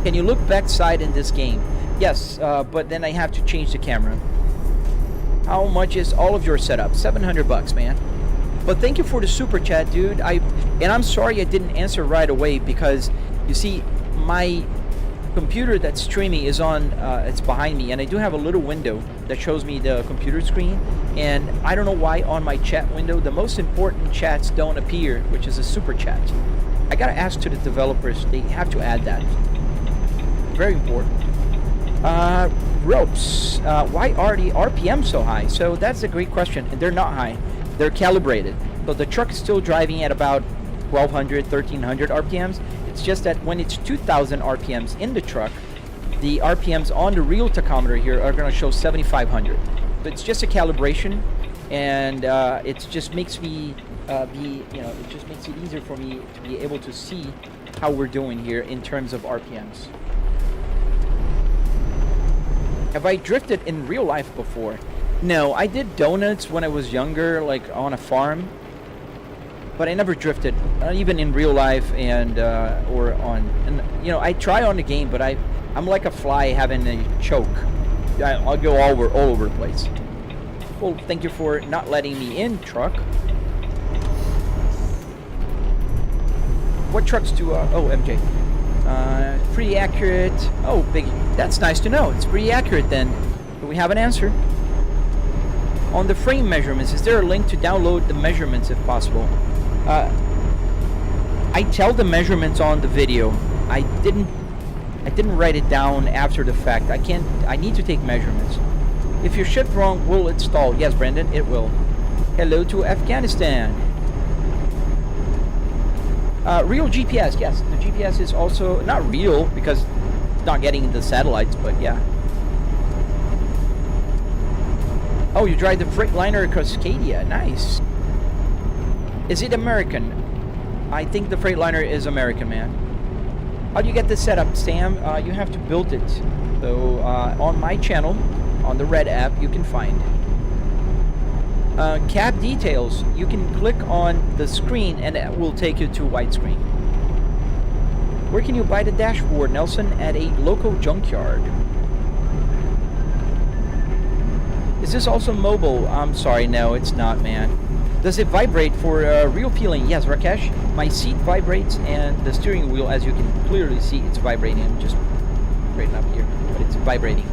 Can you look backside in this game? Yes, but then I have to change the camera. How much is all of your setup? $700, man. But thank you for the super chat, dude. And I'm sorry I didn't answer right away because you see my computer that's streaming is on. It's behind me, and I do have a little window that shows me the computer screen. And I don't know why on my chat window the most important chats don't appear, which is a super chat. I gotta ask to the developers; they have to add that. Very important. Ropes. Why are the RPM so high? So that's a great question. And they're not high. They're calibrated. So the truck is still driving at about 1,200, 1,300 RPMs. It's just that when it's 2,000 RPMs in the truck, the RPMs on the real tachometer here are going to show 7,500. So it's just a calibration, and it just makes me it just makes it easier for me to be able to see how we're doing here in terms of RPMs. Have I drifted in real life before? No, I did donuts when I was younger, like on a farm. But I never drifted, not even in real life, and I try on the game, but I'm like a fly having a choke. I'll go all over the place. Well, thank you for not letting me in, truck. What trucks do? MJ. Pretty accurate. Oh, big. That's nice to know. It's pretty accurate then. Do we have an answer? On the frame measurements, is there a link to download the measurements if possible? I tell the measurements on the video. I didn't write it down after the fact. I need to take measurements. If you're shipped wrong, will it stall? Yes, Brandon, it will. Hello to Afghanistan. Real GPS, yes. The GPS is also not real because it's not getting the satellites, but yeah. Oh, you drive the Freightliner Cascadia. Nice. Is it American? I think the Freightliner is American, man. How do you get this set up, Sam? You have to build it. So on my channel, on the Red app, you can find. Cab details. You can click on the screen and it will take you to widescreen. Where can you buy the dashboard, Nelson? At a local junkyard. Is this also mobile? I'm sorry, no, it's not, man. Does it vibrate for real feeling? Yes, Rakesh. My seat vibrates and the steering wheel, as you can clearly see, it's vibrating. I'm just straighten up here, but it's vibrating.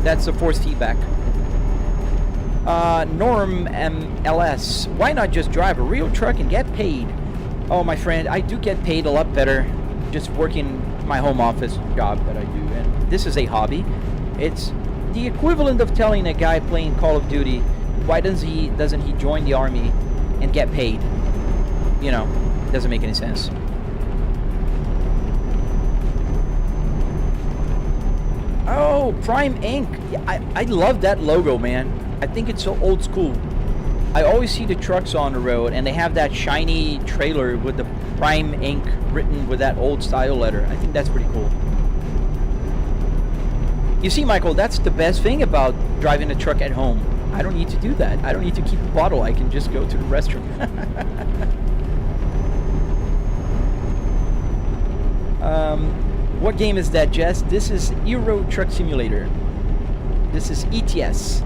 That's the force feedback. Norm MLS. Why not just drive a real truck and get paid? Oh, my friend, I do get paid a lot better just working my home office job that I do. And this is a hobby. It's the equivalent of telling a guy playing Call of Duty, why doesn't he join the army and get paid? You know, it doesn't make any sense. Oh, Prime Inc. Yeah, I love that logo, man. I think it's so old school. I always see the trucks on the road and they have that shiny trailer with the Prime Inc. written with that old style letter. I think that's pretty cool. You see, Michael, that's the best thing about driving a truck at home. I don't need to do that. I don't need to keep a bottle. I can just go to the restroom. What game is that, Jess? This is Euro Truck Simulator. This is ETS.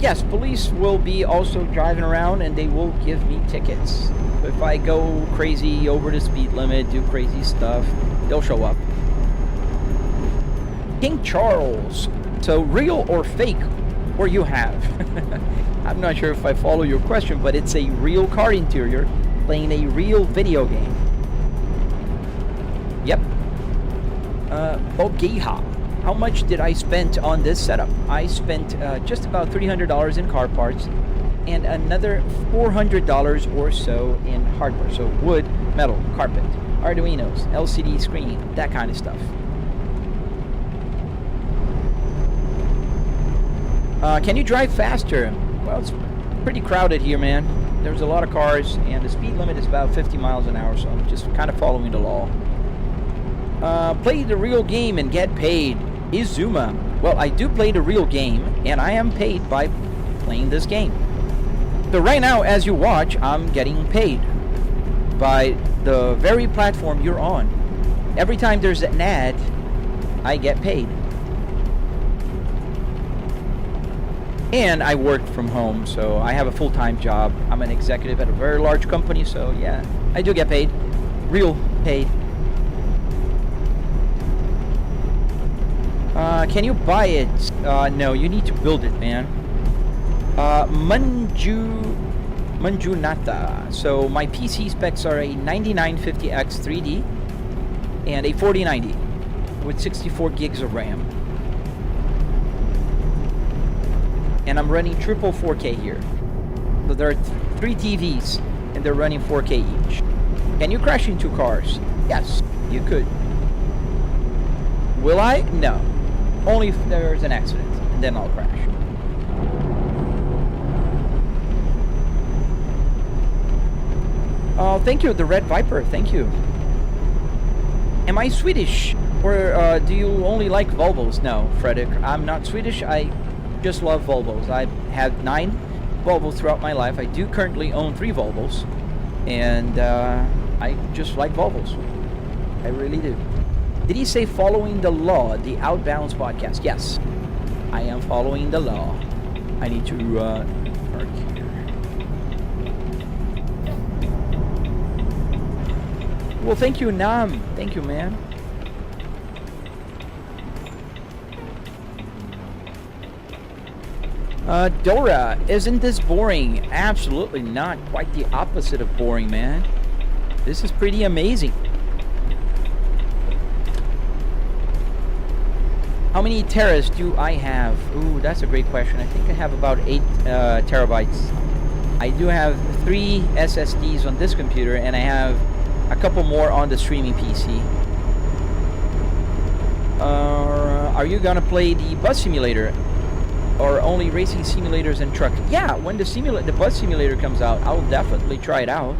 Yes, police will be also driving around and they will give me tickets. If I go crazy over the speed limit, do crazy stuff, they'll show up. King Charles. So real or fake, or you have? I'm not sure if I follow your question, but it's a real car interior playing a real video game. Yep. Bogeha. How much did I spend on this setup? I spent just about $300 in car parts and another $400 or so in hardware. So wood, metal, carpet, Arduinos, LCD screen, that kind of stuff. Can you drive faster? Well, it's pretty crowded here, man. There's a lot of cars, and the speed limit is about 50 miles an hour, so I'm just kind of following the law. Play the real game and get paid. Izuma. Well, I do play the real game, and I am paid by playing this game. So right now, as you watch, I'm getting paid by the very platform you're on. Every time there's an ad, I get paid. And I work from home, so I have a full-time job. I'm an executive at a very large company, so yeah, I do get paid. Real paid. Can you buy it? No, you need to build it, man. Manjunata. So my PC specs are a 9950X 3D and a 4090 with 64 gigs of RAM. And I'm running triple 4K here. So there are three TVs and they're running 4K each. Can you crash into cars? Yes, you could. Will I? No. Only if there's an accident, and then I'll crash. Oh, thank you, the Red Viper, thank you. Am I Swedish? Or do you only like Volvos? No, Fredrik, I'm not Swedish. I just love Volvos. I've had 9 Volvos throughout my life. I do currently own 3 Volvos. And I just like Volvos. I really do. Did he say following the law, the Outbounds podcast? Yes, I am following the law. I need to park here. Well, thank you, Nam. Thank you, man. Dora, isn't this boring? Absolutely not. Quite the opposite of boring, man. This is pretty amazing. How many teras do I have? Ooh, that's a great question. I think I have about 8 terabytes. I do have 3 SSDs on this computer, and I have a couple more on the streaming PC. Are you gonna play the bus simulator, or only racing simulators and truck? Yeah, when the bus simulator comes out, I'll definitely try it out.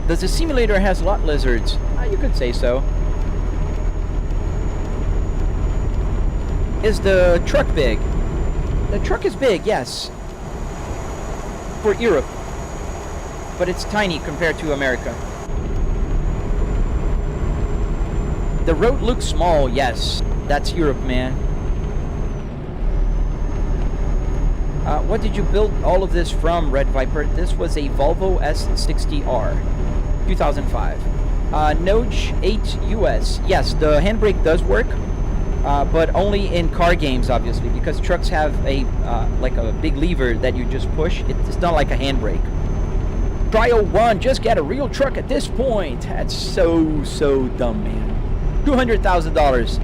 Does the simulator has lot lizards? You could say so. Is the truck big? The truck is big, yes. For Europe. But it's tiny compared to America. The road looks small, yes. That's Europe, man. What did you build all of this from, Red Viper? This was a Volvo S60R, 2005. Noj 8 US. Yes, the handbrake does work. But only in car games, obviously, because trucks have a like a big lever that you just push. It's not like a handbrake. Trial 1, just get a real truck at this point. That's so dumb, man. $200,000.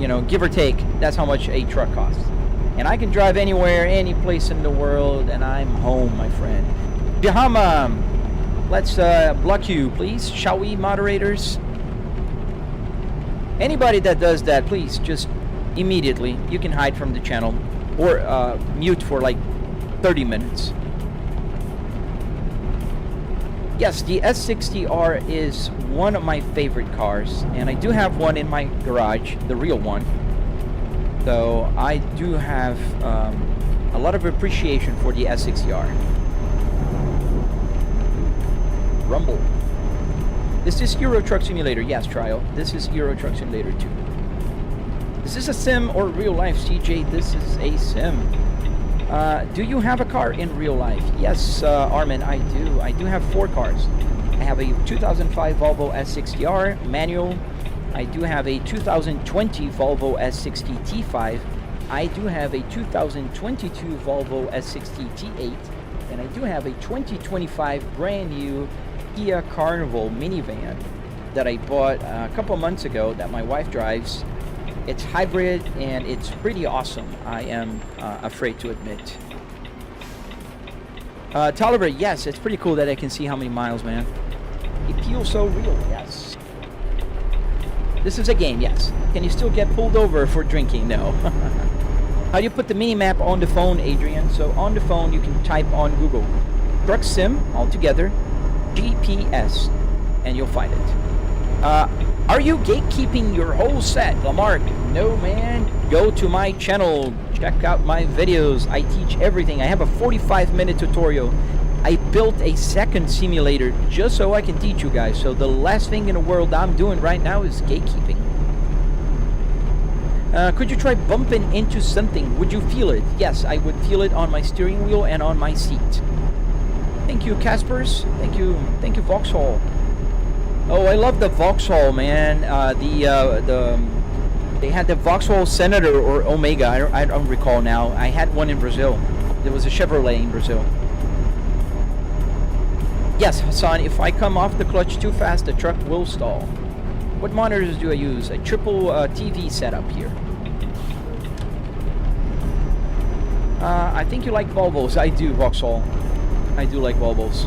You know, give or take. That's how much a truck costs. And I can drive anywhere, any place in the world, and I'm home, my friend. Jahama, let's block you, please. Shall we, moderators? Anybody that does that, please, just immediately, you can hide from the channel or mute for like 30 minutes. Yes, the S60R is one of my favorite cars, and I do have one in my garage, the real one. So I do have a lot of appreciation for the S60R. Rumble. This is Euro Truck Simulator. Yes, Trial. This is Euro Truck Simulator 2. Is this a sim or real life, CJ? This is a sim. Do you have a car in real life? Yes, Armin, I do. I do have 4 cars. I have a 2005 Volvo S60R, manual, I do have a 2020 Volvo S60 T5. I do have a 2022 Volvo S60 T8. And I do have a 2025 brand new Kia Carnival minivan that I bought a couple months ago that my wife drives. It's hybrid and it's pretty awesome, I am afraid to admit. Tolliver, yes, it's pretty cool that I can see how many miles, man. It feels so real, yes. This is a game, yes. Can you still get pulled over for drinking? No. How do you put the mini map on the phone, Adrian? So on the phone, you can type on Google Truck Sim altogether, GPS, and you'll find it. Are you gatekeeping your whole set, Lamarck? No, man. Go to my channel. Check out my videos. I teach everything. I have a 45-minute tutorial. I built a second simulator just so I can teach you guys. So the last thing in the world I'm doing right now is gatekeeping. Could you try bumping into something? Would you feel it? Yes, I would feel it on my steering wheel and on my seat. Thank you, Caspers. Thank you, Vauxhall. Oh, I love the Vauxhall, man. They had the Vauxhall Senator or Omega. I don't recall now. I had one in Brazil. There was a Chevrolet in Brazil. Yes, Hassan, if I come off the clutch too fast, the truck will stall. What monitors do I use? A triple TV setup here. I think you like Volvos. I do, Vauxhall. I do like Volvos.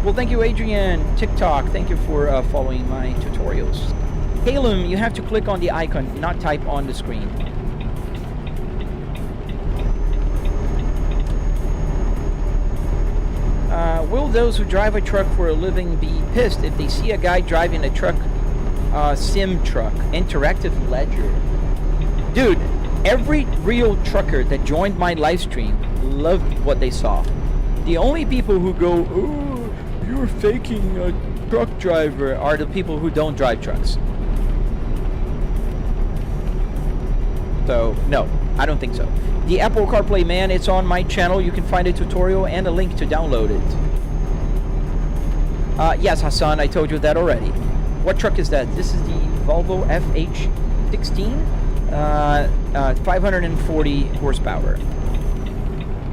Well, thank you, Adrian. TikTok, thank you for following my tutorials. Calum, you have to click on the icon, not type on the screen. Will those who drive a truck for a living be pissed if they see a guy driving a truck, sim truck, interactive ledger? Dude, every real trucker that joined my live stream loved what they saw. The only people who go, "Oh, you're faking a truck driver," are the people who don't drive trucks. So, no, I don't think so. The Apple CarPlay, man, it's on my channel. You can find a tutorial and a link to download it. Yes, Hassan, I told you that already. What truck is that? This is the Volvo FH16, 540 horsepower.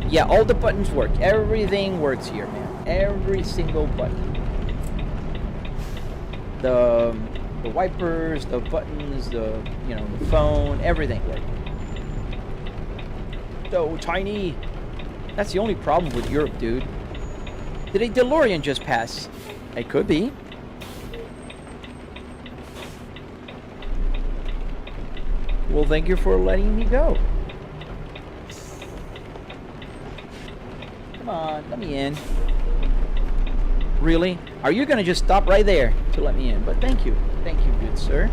Yeah, all the buttons work. Everything works here, man. Every single button. The wipers, the buttons, the phone, everything works. So tiny. That's the only problem with Europe, dude. Did a DeLorean just pass? It could be. Well, thank you for letting me go. Come on, let me in. Really? Are you gonna just stop right there to let me in? But thank you, good sir.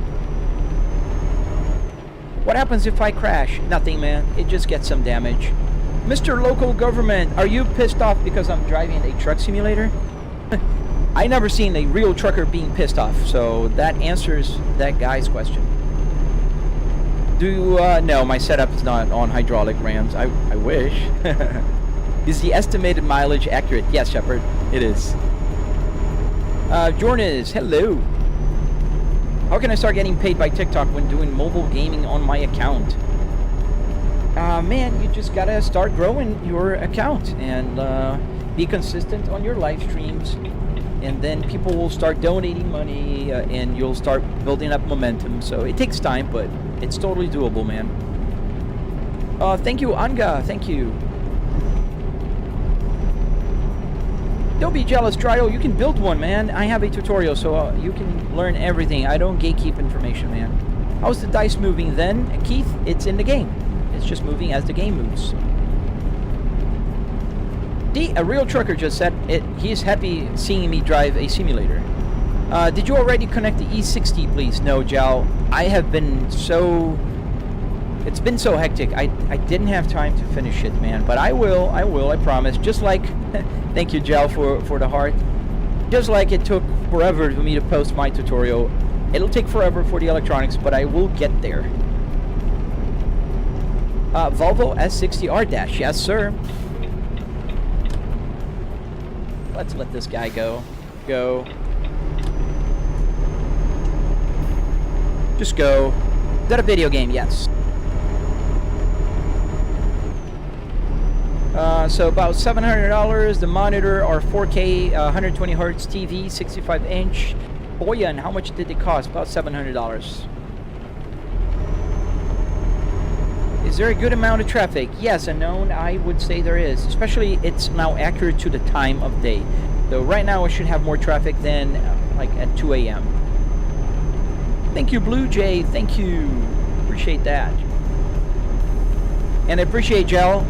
What happens if I crash? Nothing, man. It just gets some damage. Mr. Local Government, are you pissed off because I'm driving a truck simulator? I never seen a real trucker being pissed off, so that answers that guy's question. No, my setup is not on hydraulic rams. I wish. Is the estimated mileage accurate? Yes, Shepard, it is. Jornes, hello. How can I start getting paid by TikTok when doing mobile gaming on my account? Man, you just gotta start growing your account and be consistent on your live streams, and then people will start donating money and you'll start building up momentum. So it takes time, but it's totally doable, man. Thank you, Anga. Thank you. Don't be jealous, Trial. You can build one, man. I have a tutorial, so you can learn everything. I don't gatekeep information, man. How's the dice moving then? Keith, it's in the game. It's just moving as the game moves. See, a real trucker just said it. He's happy seeing me drive a simulator. Did you already connect the E60, please? No, Jal. I have been so... It's been so hectic. I didn't have time to finish it, man. But I will, I promise. Just like... Thank you, Jal, for the heart. Just like it took forever for me to post my tutorial, it'll take forever for the electronics, but I will get there. Volvo S60R dash. Yes, sir. Let's let this guy go. Just go. Is that a video game? Yes. So about $700. The monitor are 4K, 120 hertz TV, 65 inch. Boy, and how much did it cost? About $700. Is there a good amount of traffic? Yes, unknown, I would say there is. Especially, it's now accurate to the time of day. So right now, it should have more traffic than like at 2 a.m. Thank you, Blue Jay. Thank you. Appreciate that. And I appreciate Gel.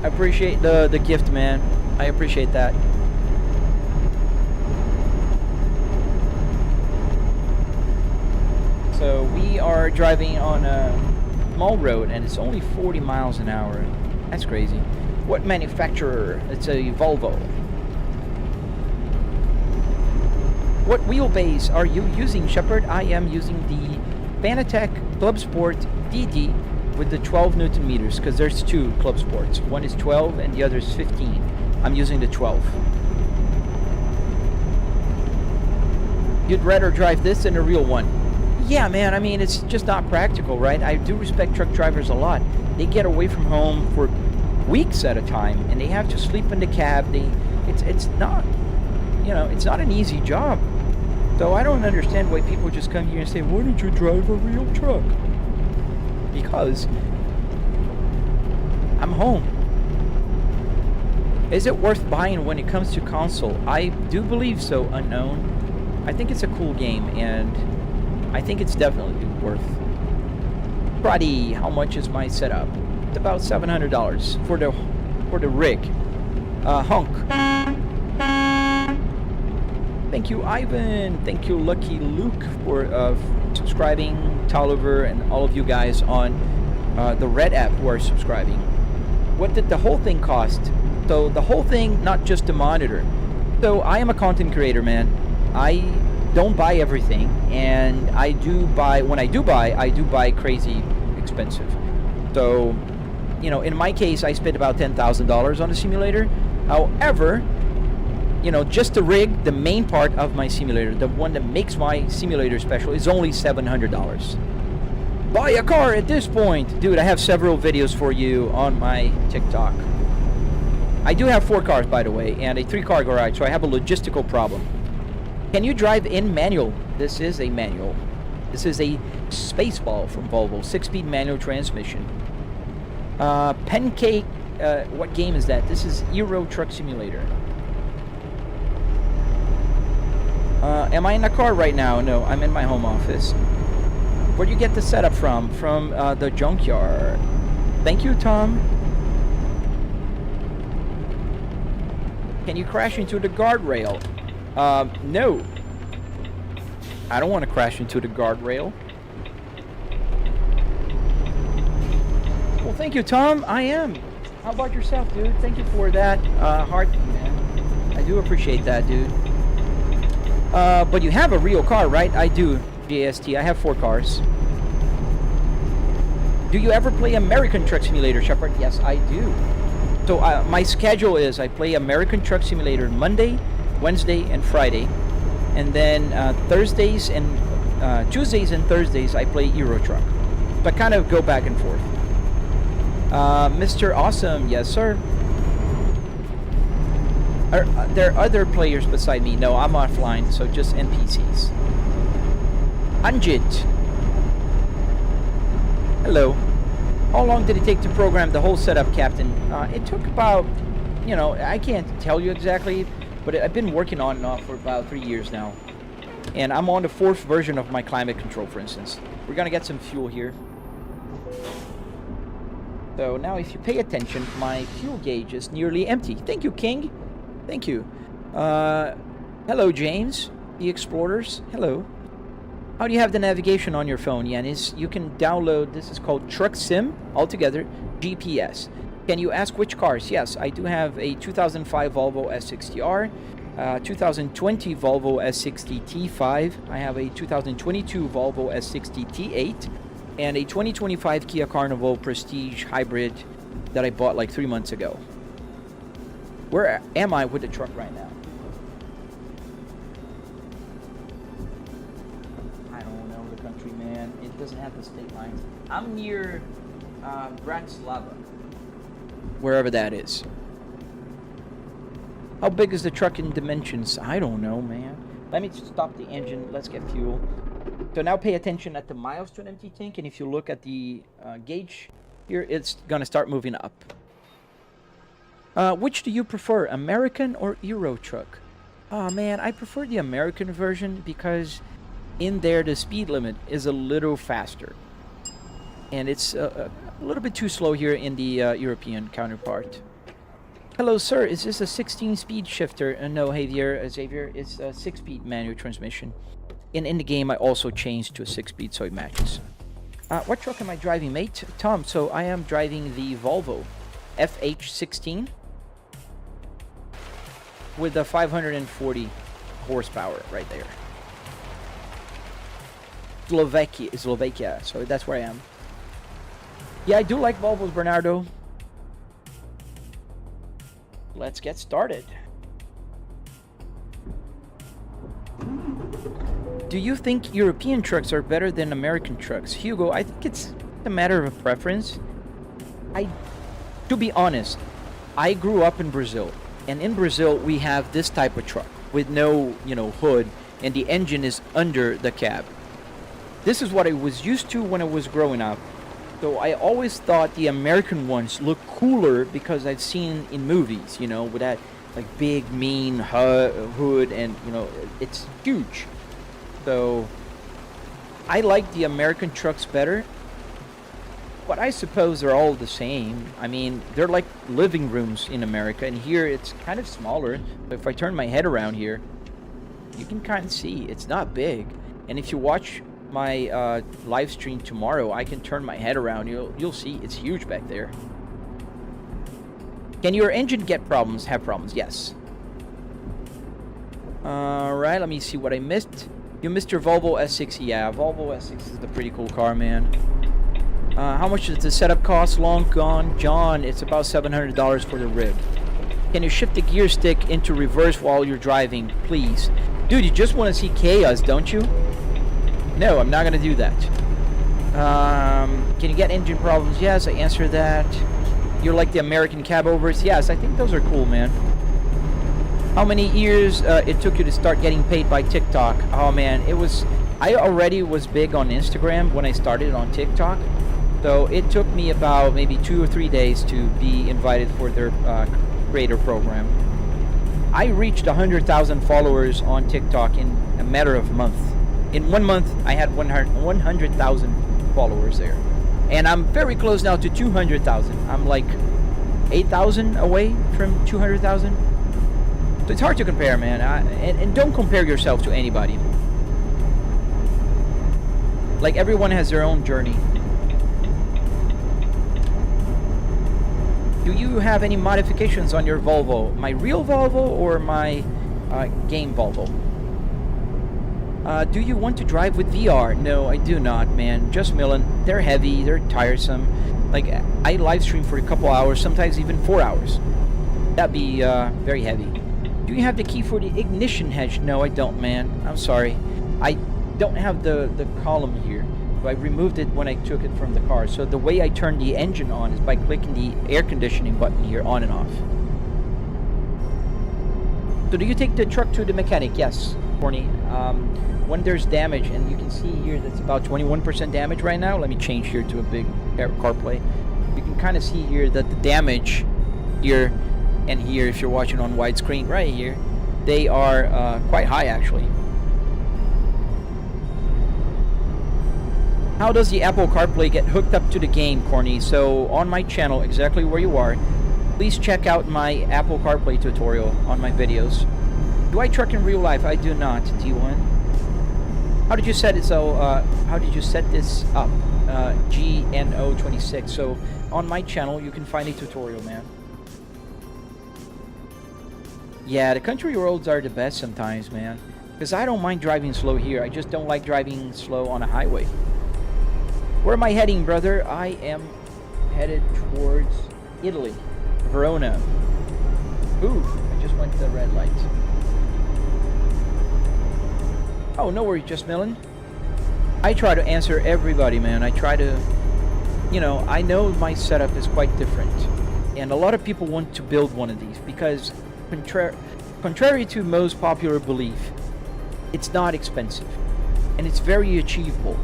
I appreciate the gift, man. I appreciate that. So we are driving on a small road and it's only 40 miles an hour. That's crazy. What manufacturer? It's a Volvo. What wheelbase are you using, Shepard? I am using the Fanatec Club Sport DD with the 12 Newton meters, because there's two Club Sports. One is 12 and the other is 15. I'm using the 12. You'd rather drive this than a real one? Yeah, man, I mean, it's just not practical, right? I do respect truck drivers a lot. They get away from home for weeks at a time, and they have to sleep in the cab. It's not, you know, it's not an easy job. So I don't understand why people just come here and say, why don't you drive a real truck? Because I'm home. Is it worth buying when it comes to console? I do believe so, Unknown. I think it's a cool game, and I think it's definitely worth. Friday, how much is my setup? It's about $700 for the rig. Honk. Thank you, Ivan. Thank you, Lucky Luke, for subscribing. Tolliver and all of you guys on the Red app who are subscribing. What did the whole thing cost? So the whole thing, not just the monitor. So I am a content creator, man. I don't buy everything, and I do buy, when I do buy crazy expensive. So, you know, in my case, I spent about $10,000 on a simulator. However, you know, just the rig, the main part of my simulator, the one that makes my simulator special, is only $700. Buy a car at this point. Dude, I have several videos for you on my TikTok. I do have 4 cars, by the way, and a 3-car garage, so I have a logistical problem. Can you drive in manual? This is a manual. This is a Spaceball from Volvo, 6-speed manual transmission. Pancake, what game is that? This is Euro Truck Simulator. Am I in a car right now? No, I'm in my home office. Where'd you get the setup from? From the junkyard. Thank you, Tom. Can you crash into the guardrail? No. I don't want to crash into the guardrail. Well, thank you, Tom. I am. How about yourself, dude? Thank you for that heart, man. I do appreciate that, dude. But you have a real car, right? I do, JST. I have 4 cars. Do you ever play American Truck Simulator, Shepard? Yes, I do. So my schedule is I play American Truck Simulator Monday, Wednesday, and Friday. And then Thursdays and Tuesdays and Thursdays I play Euro Truck. So I kind of go back and forth. Mr. Awesome, yes, sir. Are there other players beside me? No, I'm offline, so just NPCs. Anjit. Hello. How long did it take to program the whole setup, Captain? It took about, you know, I can't tell you exactly, but I've been working on and off for about 3 years now. And I'm on the 4th version of my climate control, for instance. We're gonna get some fuel here. So now if you pay attention, my fuel gauge is nearly empty. Thank you, King. Thank you. Hello, James. The Explorers. Hello. How do you have the navigation on your phone, Yanis? You can download, this is called Truck Sim, altogether, GPS. Can you ask which cars? Yes, I do have a 2005 Volvo S60R, 2020 Volvo S60 T5, I have a 2022 Volvo S60 T8, and a 2025 Kia Carnival Prestige Hybrid that I bought like 3 months ago. Where am I with the truck right now? I don't know the country, man. It it doesn't have the state lines. I'm near Bratislava, wherever that is. How big is the truck in dimensions? I don't know, man. Let me stop the engine. Let's get fuel. So now pay attention at the miles to an empty tank, and if you look at the gauge here, it's gonna start moving up. Which do you prefer, American or Euro truck? Oh man, I prefer the American version because in there the speed limit is a little faster. And it's a little bit too slow here in the European counterpart. Hello sir, is this a 16-speed shifter? No, Xavier, it's a 6-speed manual transmission. In the game I also changed to a 6-speed so it matches. What truck am I driving, mate? Tom, so I am driving the Volvo FH16 with the 540 horsepower right there. Slovakia, so that's where I am. Yeah, I do like Volvos, Bernardo. Let's get started. Do you think European trucks are better than American trucks? Hugo, I think it's a matter of preference. To be honest, I grew up in Brazil. And in Brazil, we have this type of truck with no, hood, and the engine is under the cab. This is what I was used to when I was growing up. So I always thought the American ones look cooler because I've seen in movies, with that like big, mean hood, and it's huge. So I like the American trucks better. But I suppose they're all the same. I mean, they're like living rooms in America, and here it's kind of smaller. But if I turn my head around here, you can kind of see it's not big. And if you watch my live stream tomorrow, I can turn my head around. You'll see it's huge back there. Can your engine have problems? Yes. Alright, let me see what I missed. You missed your Volvo S60. Yeah, Volvo S60 is a pretty cool car, man. How much does the setup cost? Long gone. John, it's about $700 for the rib. Can you shift the gear stick into reverse while you're driving, please? Dude, you just want to see chaos, don't you? No, I'm not going to do that. Can you get engine problems? Yes, I answered that. You're like the American cab overs? Yes, I think those are cool, man. How many years it took you to start getting paid by TikTok? Oh, man, I already was big on Instagram when I started on TikTok. So it took me about maybe 2 or 3 days to be invited for their creator program. I reached 100,000 followers on TikTok in a matter of a month. In 1 month, I had 100,000 followers there. And I'm very close now to 200,000. I'm like 8,000 away from 200,000. So it's hard to compare, man. And don't compare yourself to anybody. Like, everyone has their own journey. Do you have any modifications on your Volvo? My real Volvo or my game Volvo? Do you want to drive with VR? No, I do not, man. Just milling. They're heavy. They're tiresome. Like, I live stream for a couple hours, sometimes even 4 hours. That'd be very heavy. Do you have the key for the ignition hedge? No, I don't, man. I'm sorry. I don't have the column here. I removed it when I took it from the car. So the way I turn the engine on is by clicking the air conditioning button here, on and off. So do you take the truck to the mechanic? Yes, Corny. When there's damage, and you can see here that's about 21% damage right now. Let me change here to a big CarPlay. You can kind of see here that the damage here and here, if you're watching on widescreen right here, they are quite high actually. How does the Apple CarPlay get hooked up to the game, Corny? So on my channel, exactly where you are, please check out my Apple CarPlay tutorial on my videos. Do I truck in real life? I do not, T1. How did you set it? So how did you set this up? GNO26. So on my channel, you can find a tutorial, man. Yeah, the country roads are the best sometimes, man. Because I don't mind driving slow here. I just don't like driving slow on a highway. Where am I heading, brother? I am headed towards Italy. Verona. Ooh, I just went to the red light. Oh, no worries, just milling. I try to answer everybody, man. I try to, you know, I know my setup is quite different. And a lot of people want to build one of these because, contrary to most popular belief, it's not expensive. And it's very achievable.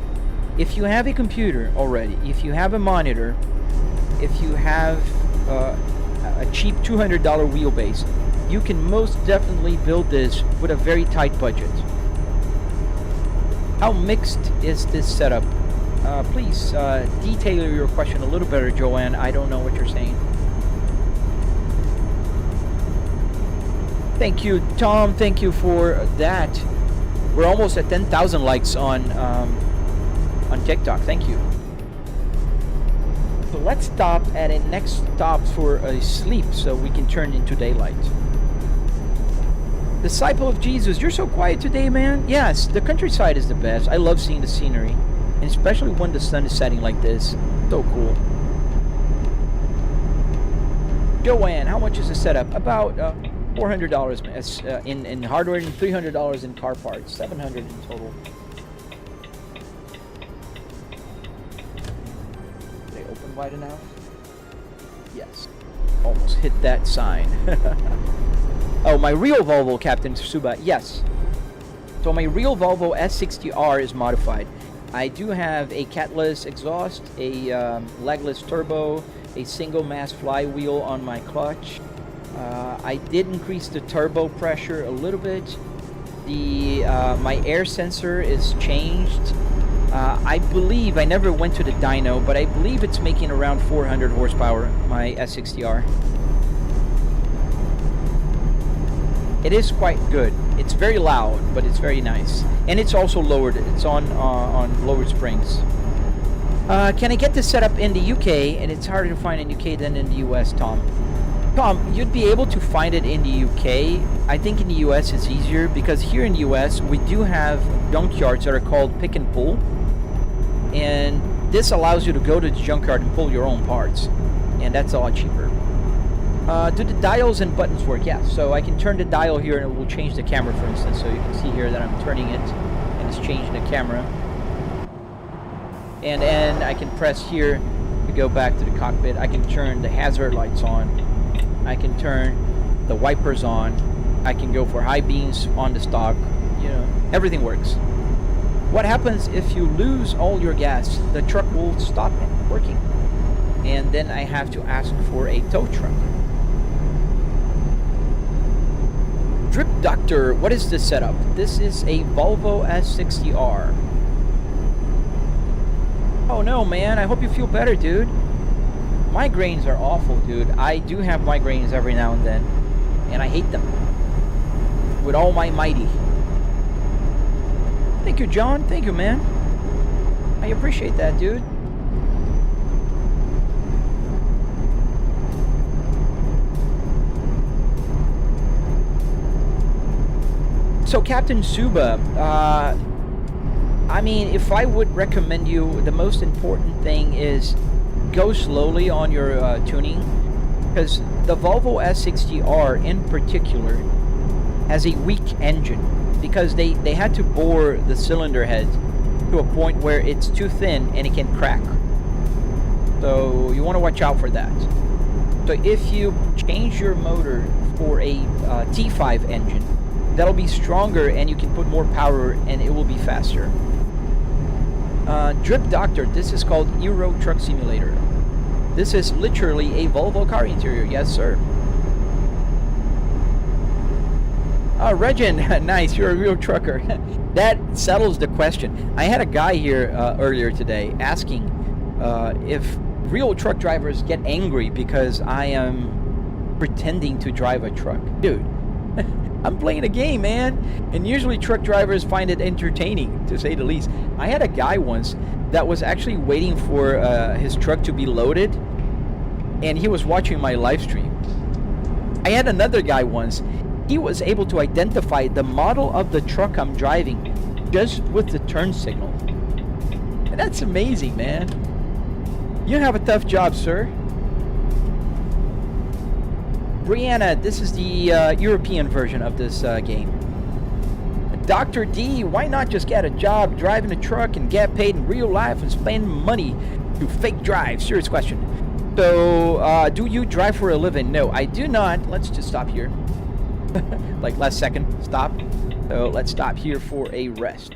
If you have a computer already, if you have a monitor, if you have a cheap $200 wheelbase, you can most definitely build this with a very tight budget. How mixed is this setup? Please detail your question a little better, Joanne. I don't know what you're saying. Thank you, Tom. Thank you for that. We're almost at 10,000 likes on TikTok. Thank you. So let's stop at a next stop for a sleep so we can turn into daylight. Disciple of Jesus, you're so quiet today, man. Yes, the countryside is the best. I love seeing the scenery, and especially when the sun is setting like this. So cool. Joanne, how much is the setup? About $400 in hardware and $300 in car parts. $700 in total. Did they open wide enough? Yes. Almost hit that sign. Oh, my real Volvo, Captain Tsuba. Yes. So my real Volvo S60R is modified. I do have a catless exhaust, a legless turbo, a single mass flywheel on my clutch. I did increase the turbo pressure a little bit. The my air sensor is changed. I believe, I never went to the dyno, but I believe it's making around 400 horsepower, my S60R. It is quite good. It's very loud, but it's very nice. And it's also lowered. It's on lowered springs. Can I get this set up in the UK? And it's harder to find in UK than in the US, Tom. Tom, you'd be able to find it in the UK. I think in the US it's easier because here in the US we do have junkyards that are called pick and pull. And this allows you to go to the junkyard and pull your own parts. And that's a lot cheaper. Do the dials and buttons work? Yeah, so I can turn the dial here and it will change the camera, for instance. So you can see here that I'm turning it and it's changing the camera. And then I can press here to go back to the cockpit. I can turn the hazard lights on. I can turn the wipers on. I can go for high beams on the stock. You know, everything works. What happens if you lose all your gas? The truck will stop working. And then I have to ask for a tow truck. Drip Doctor, what is this setup? This is a Volvo S60R. Oh no, man, I hope you feel better, dude. Migraines are awful, dude. I do have migraines every now and then, and I hate them with all my mighty. Thank you, John. Thank you, man. I appreciate that, dude. So, Captain Suba, I mean, if I would recommend you, the most important thing is go slowly on your tuning, because the Volvo S60R in particular has a weak engine because they had to bore the cylinder head to a point where it's too thin and it can crack. So you want to watch out for that. So if you change your motor for a T5 engine, that'll be stronger and you can put more power and it will be faster. Drip Doctor, this is called Euro Truck Simulator. This is literally a Volvo car interior. Yes, sir. Regin, nice, you're a real trucker. That settles the question. I had a guy here earlier today asking if real truck drivers get angry because I am pretending to drive a truck. Dude, I'm playing a game, man. And usually truck drivers find it entertaining, to say the least. I had a guy once that was actually waiting for his truck to be loaded, and he was watching my live stream. I had another guy once. He was able to identify the model of the truck I'm driving just with the turn signal. And that's amazing, man. You have a tough job, sir. Brianna, this is the European version of this game. Dr. D, why not just get a job driving a truck and get paid in real life and spend money to fake drive? Serious question. So, do you drive for a living? No, I do not. Let's just stop here. Like last second, stop. So let's stop here for a rest.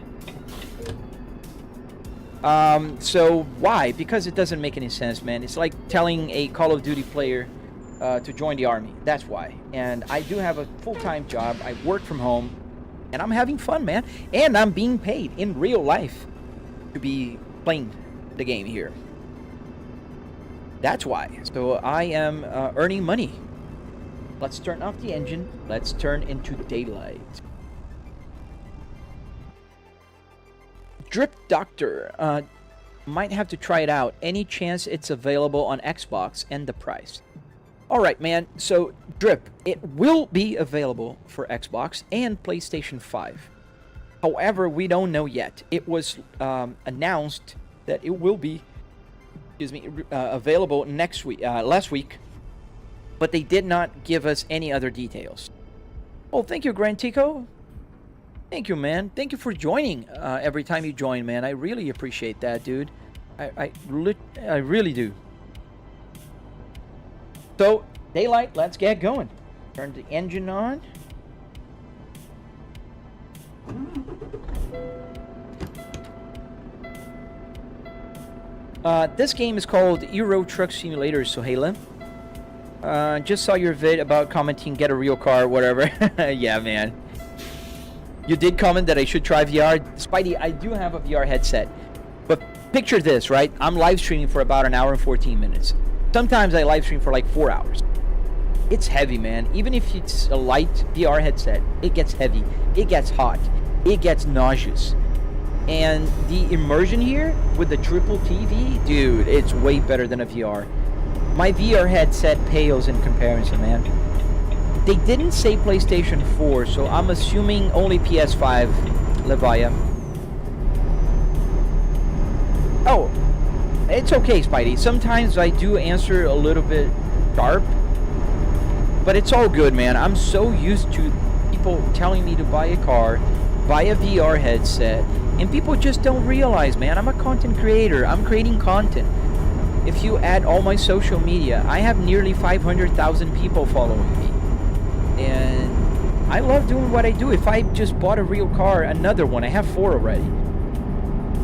So why? Because it doesn't make any sense, man. It's like telling a Call of Duty player to join the army. That's why. And I do have a full-time job. I work from home. And I'm having fun, man. And I'm being paid in real life to be playing the game here. That's why. So I am earning money. Let's turn off the engine. Let's turn into daylight. Drip Doctor. Might have to try it out. Any chance it's available on Xbox and the price? Alright, man. So, Drip, it will be available for Xbox and PlayStation 5. However, we don't know yet. It was announced that it will be available last week, but they did not give us any other details. Oh, thank you, Grand Tico. Thank you, man. Thank you for joining every time you join, man. I really appreciate that, dude. I really do. So, daylight, let's get going. Turn the engine on. This game is called Euro Truck Simulator, Sohaila. Just saw your vid about commenting get a real car, whatever. Yeah, man. You did comment that I should try VR. Spidey, I do have a VR headset. But picture this, right? I'm live streaming for about an hour and 14 minutes. Sometimes I live stream for like 4 hours. It's heavy, man. Even if it's a light VR headset, it gets heavy. It gets hot. It gets nauseous. And the immersion here with the triple TV, dude, it's way better than a VR. My VR headset pales in comparison, man. They didn't say PlayStation 4, so I'm assuming only PS5, Levia. Oh, it's okay, Spidey. Sometimes I do answer a little bit sharp, but it's all good, man. I'm so used to people telling me to buy a car, buy a VR headset, and people just don't realize, man, I'm a content creator. I'm creating content. If you add all my social media, I have nearly 500,000 people following me. And I love doing what I do. If I just bought a real car, another one, I have 4 already.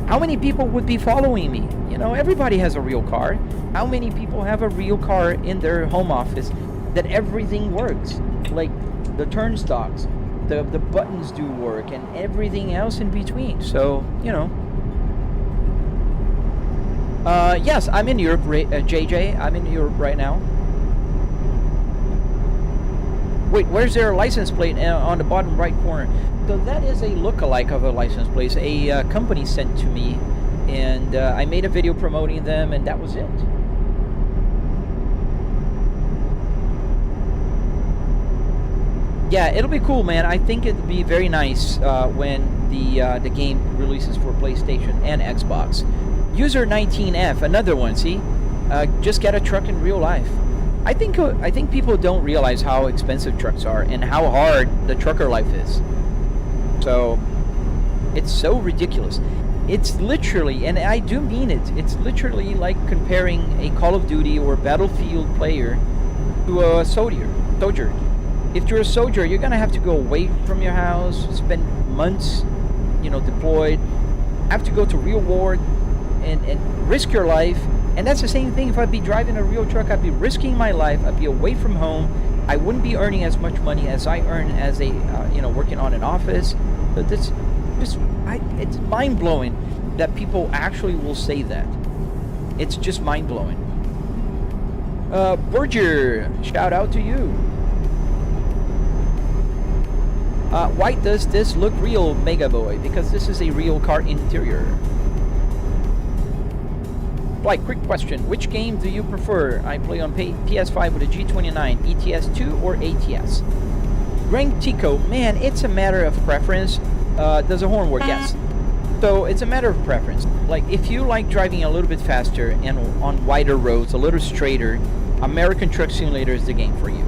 How many people would be following me? You know, everybody has a real car. How many people have a real car in their home office that everything works? Like the turnstocks, the buttons do work, and everything else in between. So, you know. Yes, I'm in Europe, JJ. I'm in Europe right now. Wait, where's their license plate on the bottom right corner? So that is a lookalike of a license plate. A company sent to me, and I made a video promoting them, and that was it. Yeah, it'll be cool, man. I think it'll be very nice when the game releases for PlayStation and Xbox. User 19F, another one. See, just get a truck in real life. I think people don't realize how expensive trucks are and how hard the trucker life is. So it's so ridiculous. It's literally, and I do mean it, it's literally like comparing a Call of Duty or Battlefield player to a soldier. If you're a soldier, you're gonna have to go away from your house, spend months, you know, deployed, have to go to real war and risk your life. And that's the same thing. If I'd be driving a real truck, I'd be risking my life. I'd be away from home. I wouldn't be earning as much money as I earn as a, working on an office. But it's mind-blowing that people actually will say that. It's just mind-blowing. Berger, shout out to you. Why does this look real, Mega Boy? Because this is a real car interior. Like, quick question. Which game do you prefer? I play on PS5 with a G29, ETS2 or ATS? Grand Tico, man, it's a matter of preference. Does a horn work? Yes. So, it's a matter of preference. Like, if you like driving a little bit faster and on wider roads, a little straighter, American Truck Simulator is the game for you.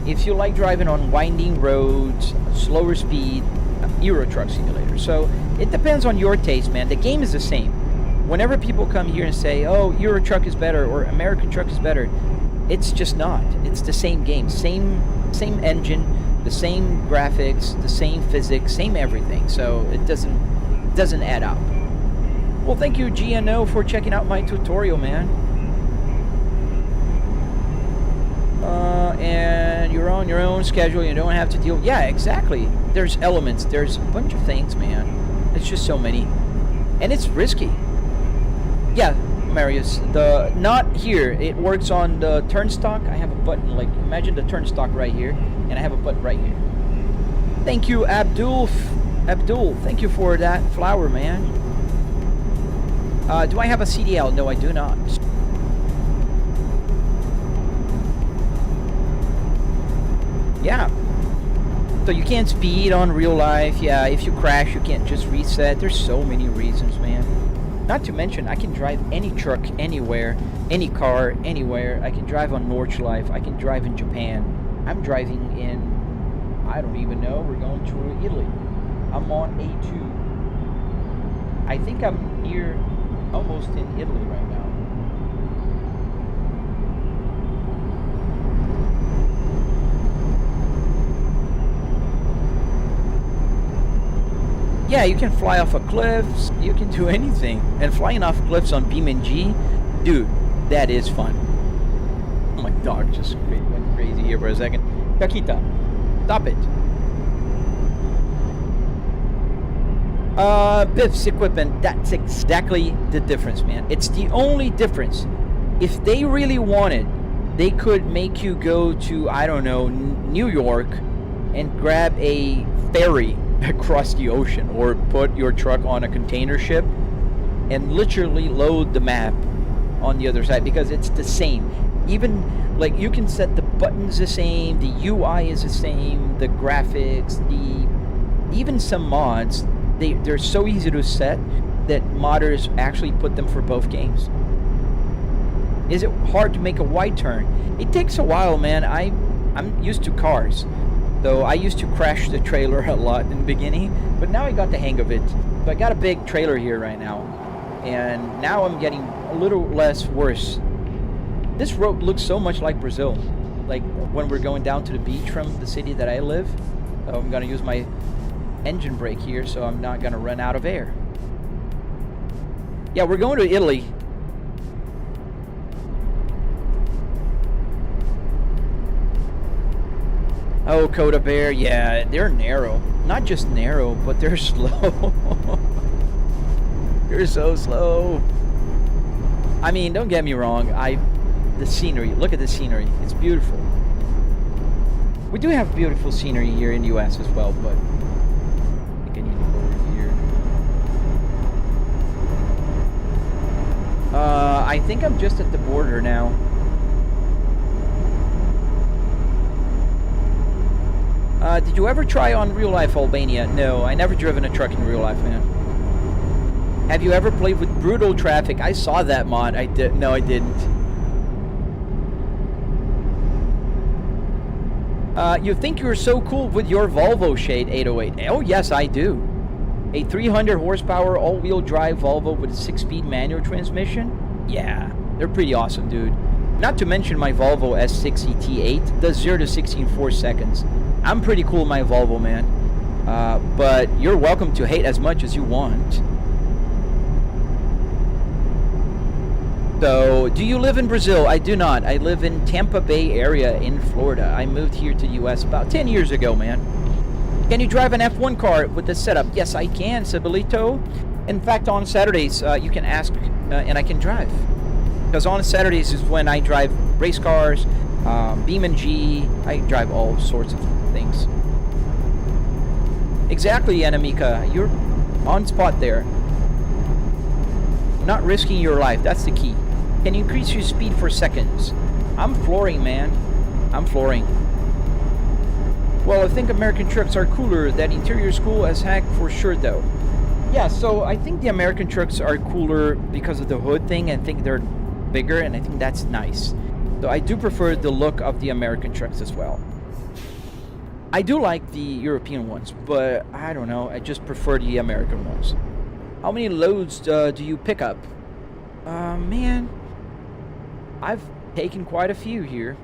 If you like driving on winding roads, slower speed, Euro Truck Simulator. So it depends on your taste, man. The game is the same. Whenever people come here and say, oh, Euro Truck is better or American Truck is better, it's just not. It's the same game, same engine, the same graphics, the same physics, same everything. So it doesn't add up. Well, thank you, GNO, for checking out my tutorial, man. And you're on your own schedule. You don't have to deal. Yeah, exactly. There's elements. There's a bunch of things, man. It's just so many, and it's risky. Yeah, Marius. Not here. It works on the turnstock. I have a button. Like, imagine the turnstock right here, and I have a button right here. Thank you, Abdul. Abdul, thank you for that flower, man. Do I have a CDL? No, I do not. Yeah. So you can't speed on real life. Yeah, if you crash, you can't just reset. There's so many reasons, man. Not to mention, I can drive any truck anywhere, any car anywhere. I can drive on Nordschleife. I can drive in Japan. I'm driving in, I don't even know. We're going to Italy. I'm on A2. I think I'm near, almost in Italy right now. Yeah, you can fly off of cliffs, you can do anything. And flying off cliffs on BeamNG, dude, that is fun. Oh, my dog just went crazy here for a second. Kakita, stop it. Biff's equipment, that's exactly the difference, man. It's the only difference. If they really wanted, they could make you go to, I don't know, New York and grab a ferry across the ocean, or put your truck on a container ship and literally load the map on the other side, because it's the same. Even like you can set the buttons the same, the UI is the same, the graphics, even some mods, they're so easy to set that modders actually put them for both games. Is it hard to make a wide turn? It takes a while, man. I'm used to cars. So I used to crash the trailer a lot in the beginning, but now I got the hang of it. So I got a big trailer here right now, and now I'm getting a little less worse. This road looks so much like Brazil, like when we're going down to the beach from the city that I live. So I'm gonna use my engine brake here so I'm not gonna run out of air. Yeah, we're going to Italy. Oh, Coda Bear, yeah, they're narrow. Not just narrow, but they're slow. You're so slow. I mean, don't get me wrong. The scenery, look at the scenery. It's beautiful. We do have beautiful scenery here in the US as well, but I think I need to go over here. I think I'm just at the border now. Did you ever try on real life Albania? No, I never driven a truck in real life, man. Have you ever played with brutal traffic? I saw that mod. I did. No, I didn't. You think you're so cool with your Volvo shade 808? Oh yes, I do. A 300 horsepower all-wheel drive Volvo with a 6-speed manual transmission? Yeah, they're pretty awesome, dude. Not to mention my Volvo S60R does 0 to 60 in 4 seconds. I'm pretty cool with my Volvo, man. But you're welcome to hate as much as you want. So, do you live in Brazil? I do not. I live in Tampa Bay area in Florida. I moved here to the US about 10 years ago, man. Can you drive an F1 car with this setup? Yes, I can, Cibolito. In fact, on Saturdays, you can ask and I can drive. Because on Saturdays is when I drive race cars, BeamNG, I drive all sorts of things. Exactly, Anamika. You're on spot there. Not risking your life, that's the key. Can you increase your speed for seconds? I'm flooring, man. I'm flooring. Well, I think American trucks are cooler. That interior is cool as heck for sure, though. Yeah, so I think the American trucks are cooler because of the hood thing. I think they're bigger, and I think that's nice. So I do prefer the look of the American trucks as well. I do like the European ones, but I don't know. I just prefer the American ones. How many loads do you pick up? Man, I've taken quite a few here.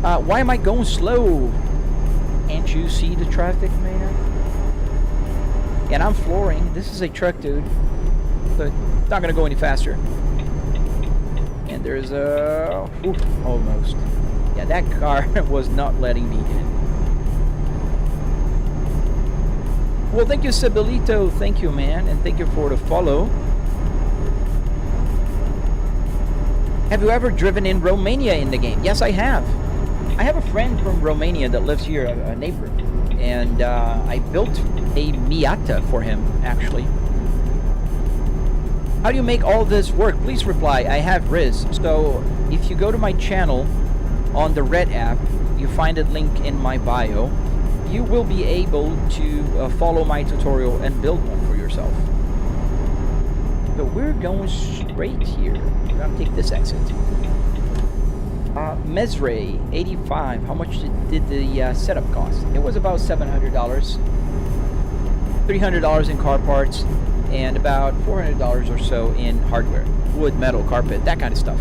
Why am I going slow? Can't you see the traffic, man? And I'm flooring. This is a truck, dude. So it's not gonna go any faster. And there's a... almost. Yeah, that car was not letting me in. Well, thank you, Sibilito. Thank you, man. And thank you for the follow. Have you ever driven in Romania in the game? Yes, I have. I have a friend from Romania that lives here, a neighbor. And I built a Miata for him, actually. How do you make all this work? Please reply. I have Riz. So if you go to my channel on the Red app, you find a link in my bio. You will be able to follow my tutorial and build one for yourself. So we're going straight here. We're gonna take this exit. Mesre 85. How much did the setup cost? It was about $700. $300 in car parts, and about $400 or so in hardware. Wood, metal, carpet, that kind of stuff.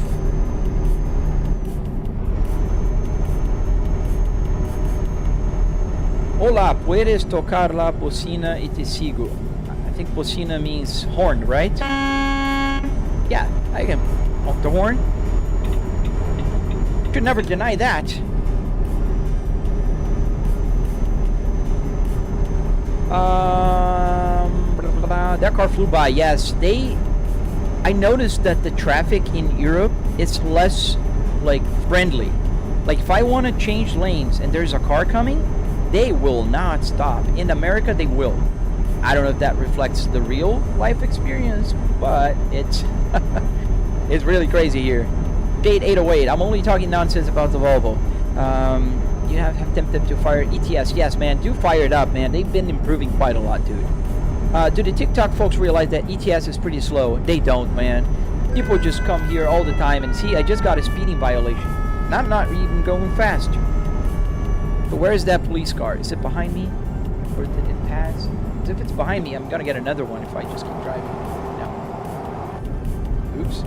Hola, puedes tocar la bocina y te sigo. I think bocina means horn, right? Yeah, I can honk the horn. Could never deny that. That car flew by. Yes, I noticed that the traffic in Europe is less like friendly. Like if I want to change lanes and there's a car coming, they will not stop. In America, they will. I don't know if that reflects the real life experience, but it's it's really crazy here. Date 808. I'm only talking nonsense about the Volvo. You have tempted to fire ETS. Yes, man, do fire it up, man. They've been improving quite a lot, dude. Do the TikTok folks realize that ETS is pretty slow? They don't, man. People just come here all the time and see, I just got a speeding violation. And I'm not even going fast. So where is that police car? Is it behind me? Or did it pass? Because if it's behind me, I'm gonna get another one if I just keep driving. No. Oops.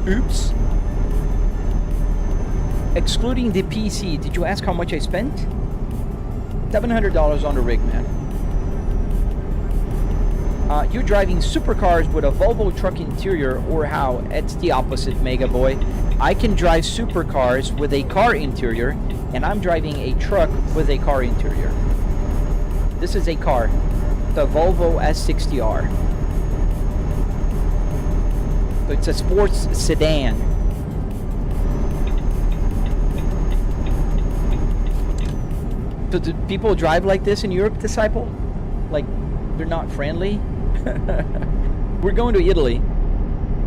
Oops. Excluding the PC, did you ask how much I spent? $700 on the rig, man. You're driving supercars with a Volvo truck interior, or how? It's the opposite, Mega Boy. I can drive supercars with a car interior, and I'm driving a truck with a car interior. This is a car, the Volvo S60R. So it's a sports sedan. So do people drive like this in Europe, Disciple? Like, they're not friendly? We're going to Italy.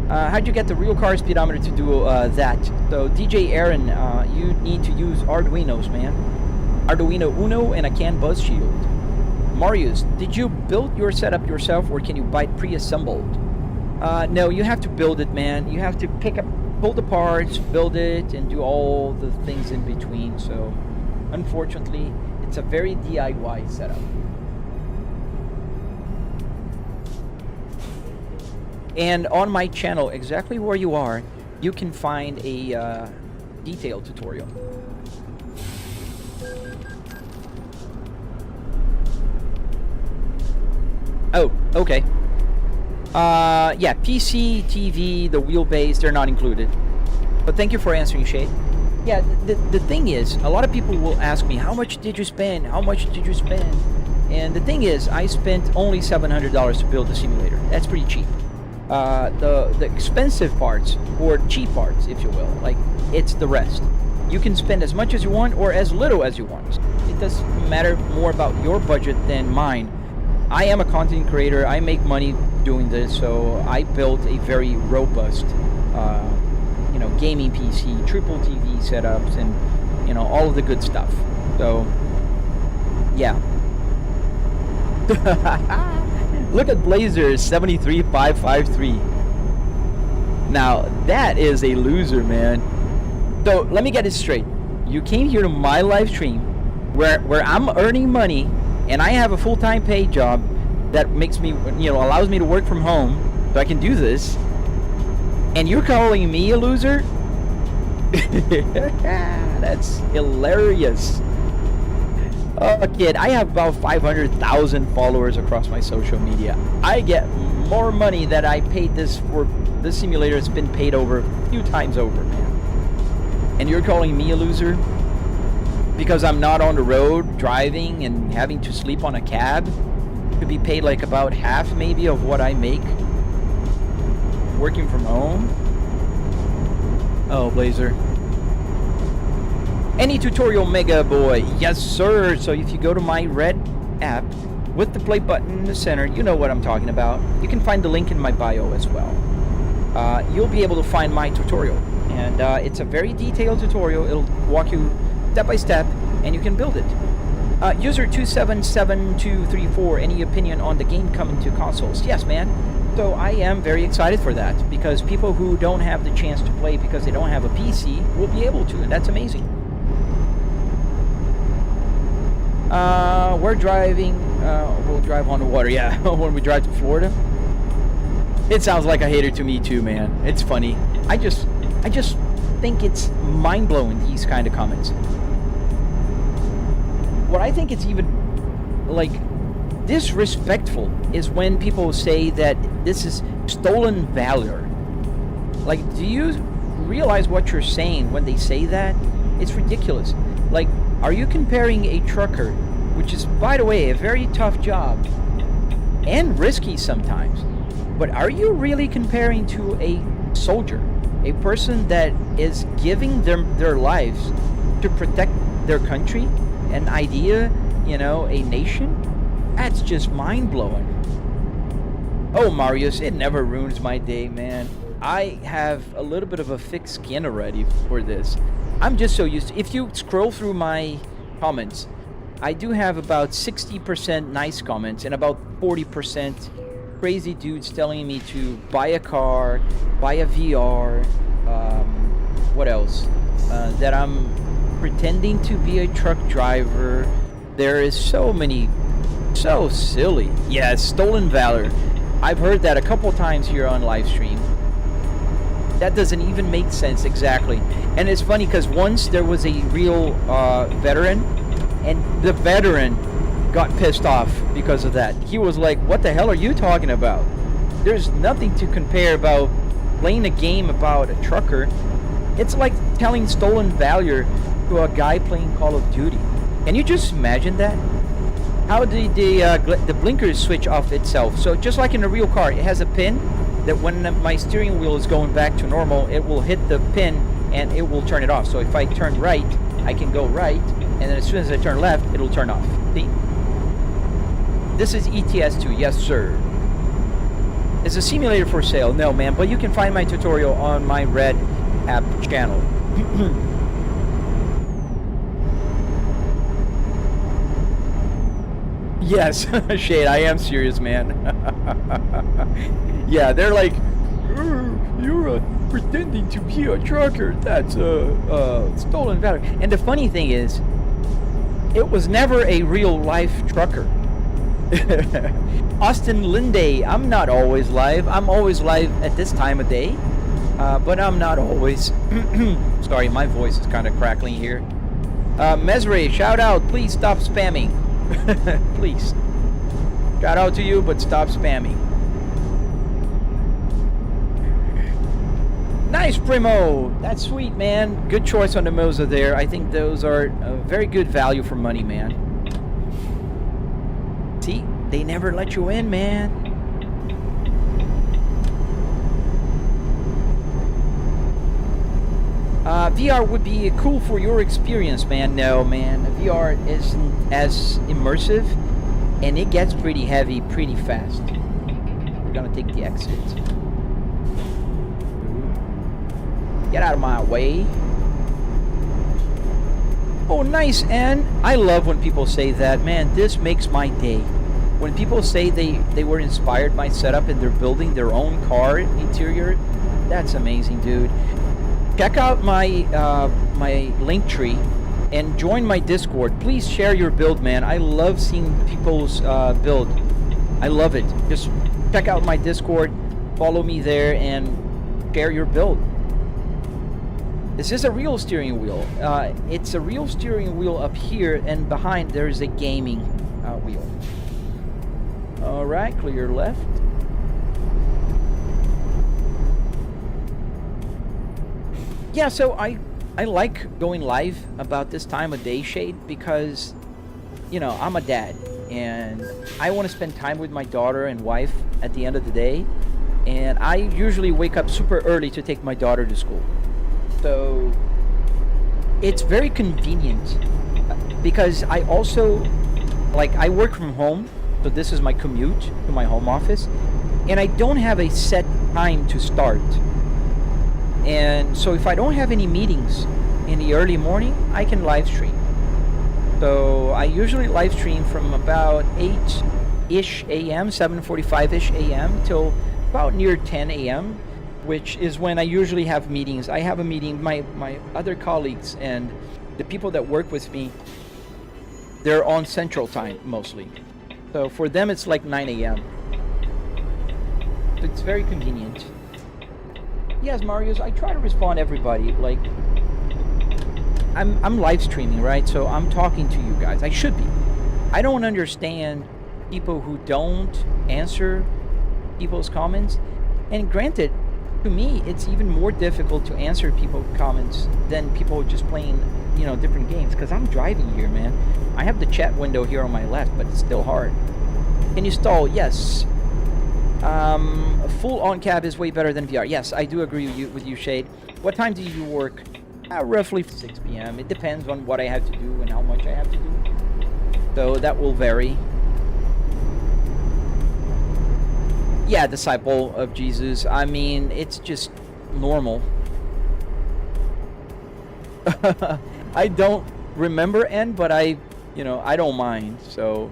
How'd you get the real car speedometer to do that? So, DJ Aaron, you need to use Arduinos, man. Arduino Uno and a CAN buzz shield. Marius, did you build your setup yourself, or can you buy it pre-assembled? No, you have to build it, man. You have to pull the parts, build it, and do all the things in between. So, unfortunately, it's a very DIY setup. And on my channel, exactly where you are, you can find a detailed tutorial. Oh, okay. Yeah, PC, TV, the wheelbase, they're not included. But thank you for answering, Shade. Yeah, the thing is, a lot of people will ask me, how much did you spend? How much did you spend? And the thing is, I spent only $700 to build the simulator. That's pretty cheap. The expensive parts, or cheap parts, if you will, like, it's the rest. You can spend as much as you want or as little as you want. It does matter more about your budget than mine. I am a content creator. I make money doing this, so I built a very robust, gaming PC, triple TV setups, and all of the good stuff. So, yeah. Look at Blazers 73553. Now, that is a loser, man. So, let me get this straight. You came here to my live stream where I'm earning money and I have a full-time paid job that makes me, allows me to work from home so I can do this. And you're calling me a loser? That's hilarious. Kid, I have about 500,000 followers across my social media. I get more money that I paid this for. This simulator has been paid over a few times over, man. And you're calling me a loser? Because I'm not on the road driving and having to sleep on a cab? To be paid like about half maybe of what I make working from home? Oh, Blazer. Any tutorial, Mega Boy? Yes, sir. So if you go to my red app with the play button in the center, you know what I'm talking about. You can find the link in my bio as well. You'll be able to find my tutorial. And it's a very detailed tutorial. It'll walk you step by step, and you can build it. User 277234, any opinion on the game coming to consoles? Yes, man. So I am very excited for that, because people who don't have the chance to play because they don't have a PC will be able to, and that's amazing. We're driving, we'll drive on the water, yeah, when we drive to Florida. It sounds like a hater to me too, man. It's funny. I just think it's mind-blowing, these kind of comments. What I think it's even, like, disrespectful is when people say that this is stolen valor. Like, do you realize what you're saying when they say that? It's ridiculous. Like, are you comparing a trucker, which is, by the way, a very tough job and risky sometimes, but are you really comparing to a soldier, a person that is giving their lives to protect their country, an idea, a nation? That's just mind-blowing. Oh, Marius, it never ruins my day, man. I have a little bit of a thick skin already for this. I'm just so used to... If you scroll through my comments, I do have about 60% nice comments and about 40% crazy dudes telling me to buy a car, buy a VR, what else? That I'm pretending to be a truck driver. There is so many... So silly. Yeah, stolen valor. I've heard that a couple times here on Livestream. That doesn't even make sense exactly. And it's funny because once there was a real veteran, and the veteran got pissed off because of that. He was like, what the hell are you talking about? There's nothing to compare about playing a game about a trucker. It's like telling stolen valor to a guy playing Call of Duty. Can you just imagine that? How did the blinkers switch off itself? So just like in a real car, it has a pin that when my steering wheel is going back to normal, it will hit the pin and it will turn it off. So if I turn right, I can go right, and then as soon as I turn left, it'll turn off. See? This is ETS2, yes sir. Is a simulator for sale? No, man, but you can find my tutorial on my red app channel. Yes, Shade, I am serious, man. Yeah, they're like, you're pretending to be a trucker. That's stolen valor. And the funny thing is, it was never a real life trucker. Austin Linday, I'm not always live. I'm always live at this time of day, but I'm not always. Sorry, my voice is kind of crackling here. Mesre, shout out. Please stop spamming. Please. Shout out to you, but stop spamming. Nice, Primo. That's sweet, man. Good choice on the Moza there. I think those are a very good value for money, man. See? They never let you in, man. VR would be cool for your experience, man. No, man. VR isn't as immersive, and it gets pretty heavy pretty fast. We're gonna take the exit. Get out of my way. Oh, nice, and I love when people say that, man. This makes my day. When people say they were inspired by setup and they're building their own car interior, That's amazing, dude. Check out my my link tree and join my Discord. Please share your build, man. I love seeing people's build. I love it. Just check out my Discord, follow me there, and share your build. This is a real steering wheel. It's a real steering wheel up here, and behind there is a gaming wheel. All right, clear left. Yeah, so I like going live about this time of day, Shade, because, you know, I'm a dad, and I want to spend time with my daughter and wife at the end of the day, and I usually wake up super early to take my daughter to school. So it's very convenient because I also, like, I work from home, so this is my commute to my home office, and I don't have a set time to start. And so if I don't have any meetings in the early morning, I can live stream. So I usually live stream from about 8-ish a.m., 7:45-ish a.m. till about near 10 a.m., which is when I usually have meetings. I have a meeting, my other colleagues and the people that work with me, they're on Central Time mostly. So for them, it's like 9 a.m. It's very convenient. Yes, Marius, I try to respond to everybody. Like, I'm live streaming, right? So I'm talking to you guys. I should be. I don't understand people who don't answer people's comments. And granted, to me, it's even more difficult to answer people's comments than people just playing, you know, different games. Because I'm driving here, man. I have the chat window here on my left, but it's still hard. Can you stall? Yes. Full on cab is way better than VR. Yes, I do agree with you, Shade. What time do you work? Roughly 6 p.m. It depends on what I have to do and how much I have to do. So that will vary. Yeah, disciple of Jesus. I mean, it's just normal. I don't remember N, but I don't mind. So,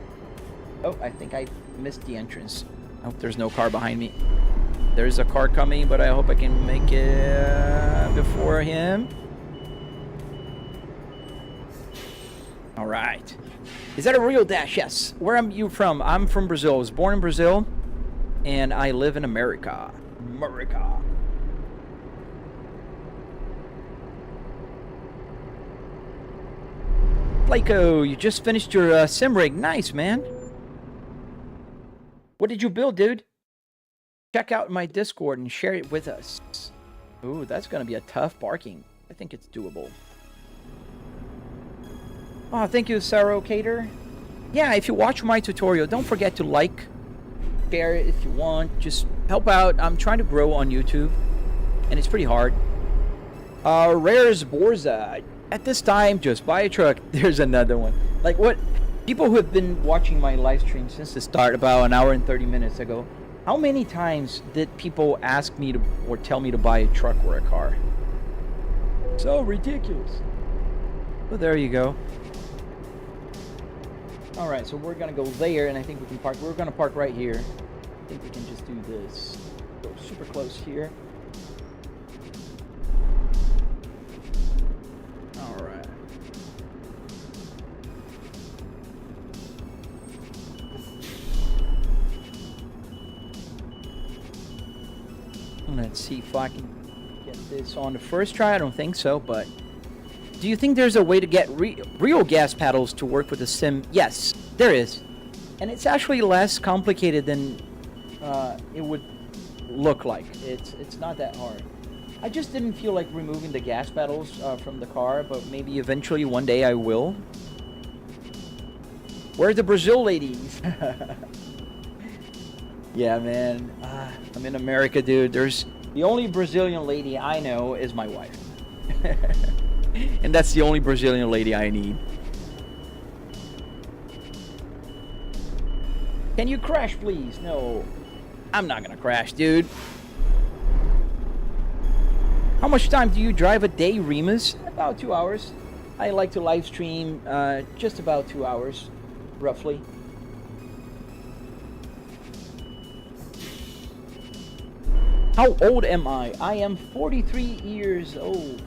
oh, I think I missed the entrance. I hope there's no car behind me. There's a car coming, but I hope I can make it before him. All right. Is that a real dash? Yes. Where are you from? I'm from Brazil. I was born in Brazil, and I live in America. America. Playco, you just finished your sim rig. Nice, man. What did you build, dude? Check out my Discord and share it with us. Ooh, that's going to be a tough parking. I think it's doable. Oh, thank you, Saro Cater. Yeah, if you watch my tutorial, don't forget to like, share it if you want. Just help out. I'm trying to grow on YouTube, and it's pretty hard. Rares Borza. At this time, just buy a truck. There's another one. Like what? People who have been watching my live stream since the start, about an hour and 30 minutes ago, how many times did people ask me to or tell me to buy a truck or a car? So ridiculous. Well, there you go. All right, so we're gonna go there, and I think we can park. We're gonna park right here. I think we can just do this. Go super close here. All right. Let's see if I can get this on the first try. I don't think so, but do you think there's a way to get real gas paddles to work with the sim? Yes, there is. And it's actually less complicated than it would look like. It's not that hard. I just didn't feel like removing the gas pedals from the car, but maybe eventually one day I will. Where are the Brazil ladies? Yeah, man. I'm in America, dude. There's the only Brazilian lady I know is my wife. And that's the only Brazilian lady I need. Can you crash, please? No. I'm not gonna crash, dude. How much time do you drive a day, Remus? About 2 hours. I like to live stream just about 2 hours, roughly. How old am I? I am 43 years old.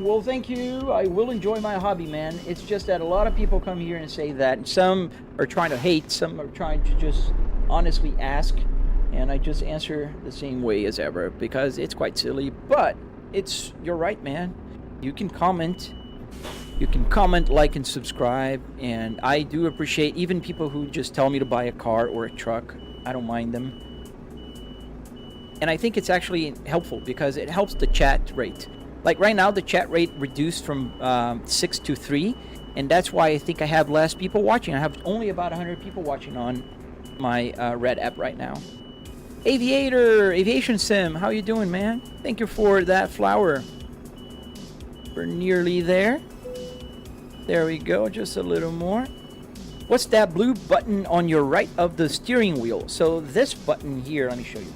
Well, thank you. I will enjoy my hobby, man. It's just that a lot of people come here and say that. Some are trying to hate, some are trying to just honestly ask. And I just answer the same way as ever because it's quite silly. But you're right, man. You can comment. You can comment, like, and subscribe. And I do appreciate even people who just tell me to buy a car or a truck. I don't mind them. And I think it's actually helpful because it helps the chat rate. Like right now, the chat rate reduced from 6 to 3, and that's why I think I have less people watching. I have only about 100 people watching on my Red app right now. Aviation Sim, how you doing, man? Thank you for that flower. We're nearly there. There we go, just a little more. What's that blue button on your right of the steering wheel? So this button here, let me show you.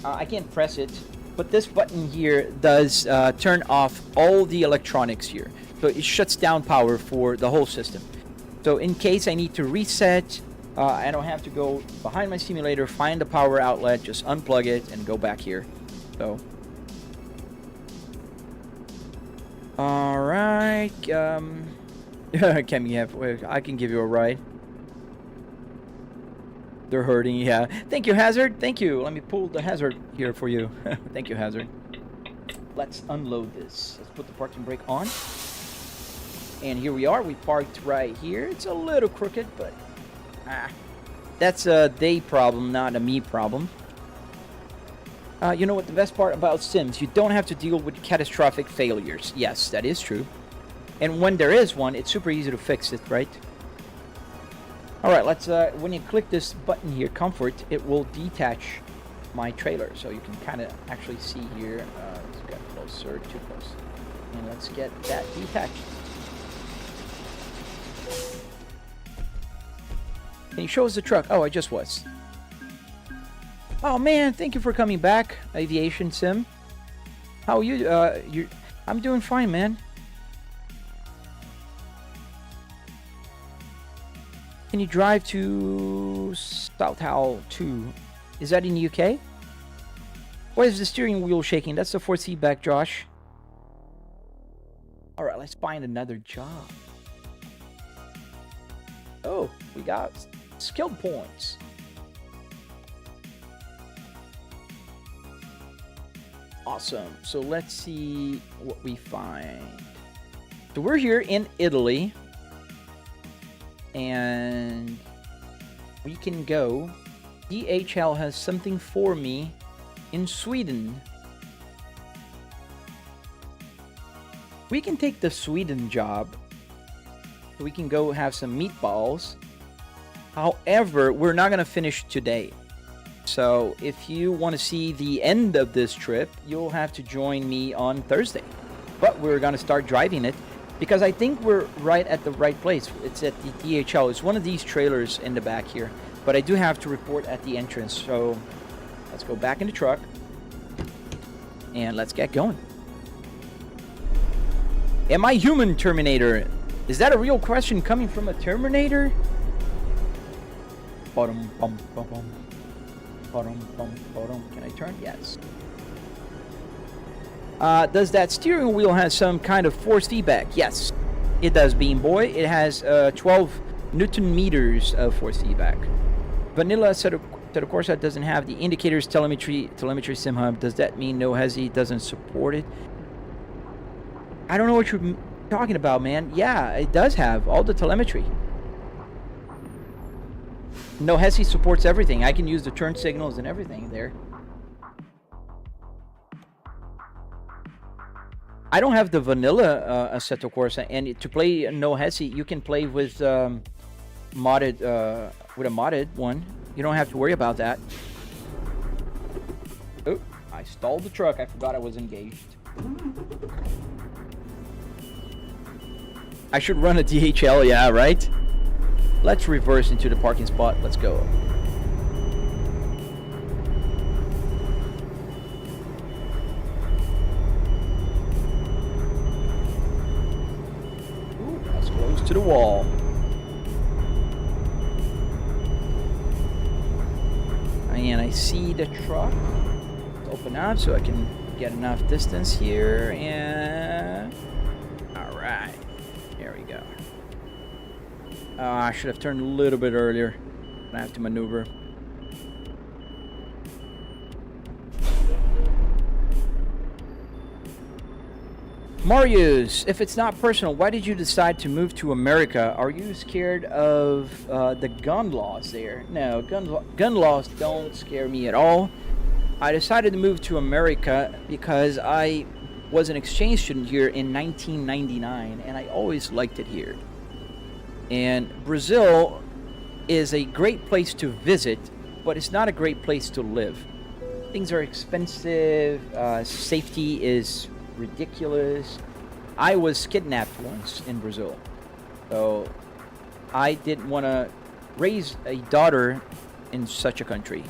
I can't press it. But this button here does turn off all the electronics here. So it shuts down power for the whole system. So in case I need to reset, I don't have to go behind my simulator, find the power outlet, just unplug it and go back here. So. Alright. I can give you a ride. They're hurting, yeah. Thank you, Hazard. Thank you. Let me pull the Hazard here for you. Thank you, Hazard. Let's unload this. Let's put the parking brake on. And here we are. We parked right here. It's a little crooked, but that's a they problem, not a me problem. You know what the best part about Sims? You don't have to deal with catastrophic failures. Yes, that is true. And when there is one, it's super easy to fix it, right? Alright, let's, when you click this button here, comfort, it will detach my trailer. So you can kind of actually see here, let's get closer, too close. And let's get that detached. Can you show us the truck? Oh, I just was. Oh man, thank you for coming back, Aviation Sim. How are you? I'm doing fine, man. Can you drive to South Howell 2? Is that in the UK? Why is the steering wheel shaking? That's the fourth seat back, Josh. Alright, let's find another job. Oh, we got skill points. Awesome. So let's see what we find. So we're here in Italy. And we can go. DHL has something for me in Sweden. We can take the Sweden job. We can go have some meatballs. However, we're not going to finish today. So if you want to see the end of this trip, you'll have to join me on Thursday. But we're going to start driving it. Because I think we're right at the right place. It's at the DHL. It's one of these trailers in the back here. But I do have to report at the entrance. So let's go back in the truck. And let's get going. Am I human, Terminator? Is that a real question coming from a Terminator? Can I turn? Yes. Does that steering wheel have some kind of force feedback? Yes, it does, Beam Boy. It has 12 Newton meters of force feedback. Vanilla Assetto Corsa doesn't have the indicators telemetry sim hub. Does that mean No Hesi doesn't support it? I don't know what you're talking about, man. Yeah, it does have all the telemetry. No Hesi supports everything. I can use the turn signals and everything there. I don't have the vanilla Assetto Corsa, and to play No Hesi, you can play with modded with a modded one. You don't have to worry about that. Oh, I stalled the truck. I forgot I was engaged. I should run a DHL, yeah, right? Let's reverse into the parking spot. Let's go. Ooh, that's close to the wall. see the truck. Open up so I can get enough distance here, and all right, here we go. I should have turned a little bit earlier. I have to maneuver. Marius, if it's not personal, why did you decide to move to America? Are you scared of the gun laws there? No, gun laws don't scare me at all. I decided to move to America because I was an exchange student here in 1999, and I always liked it here. And Brazil is a great place to visit, but it's not a great place to live. Things are expensive, safety is ridiculous. I was kidnapped once in Brazil, so I didn't want to raise a daughter in such a country.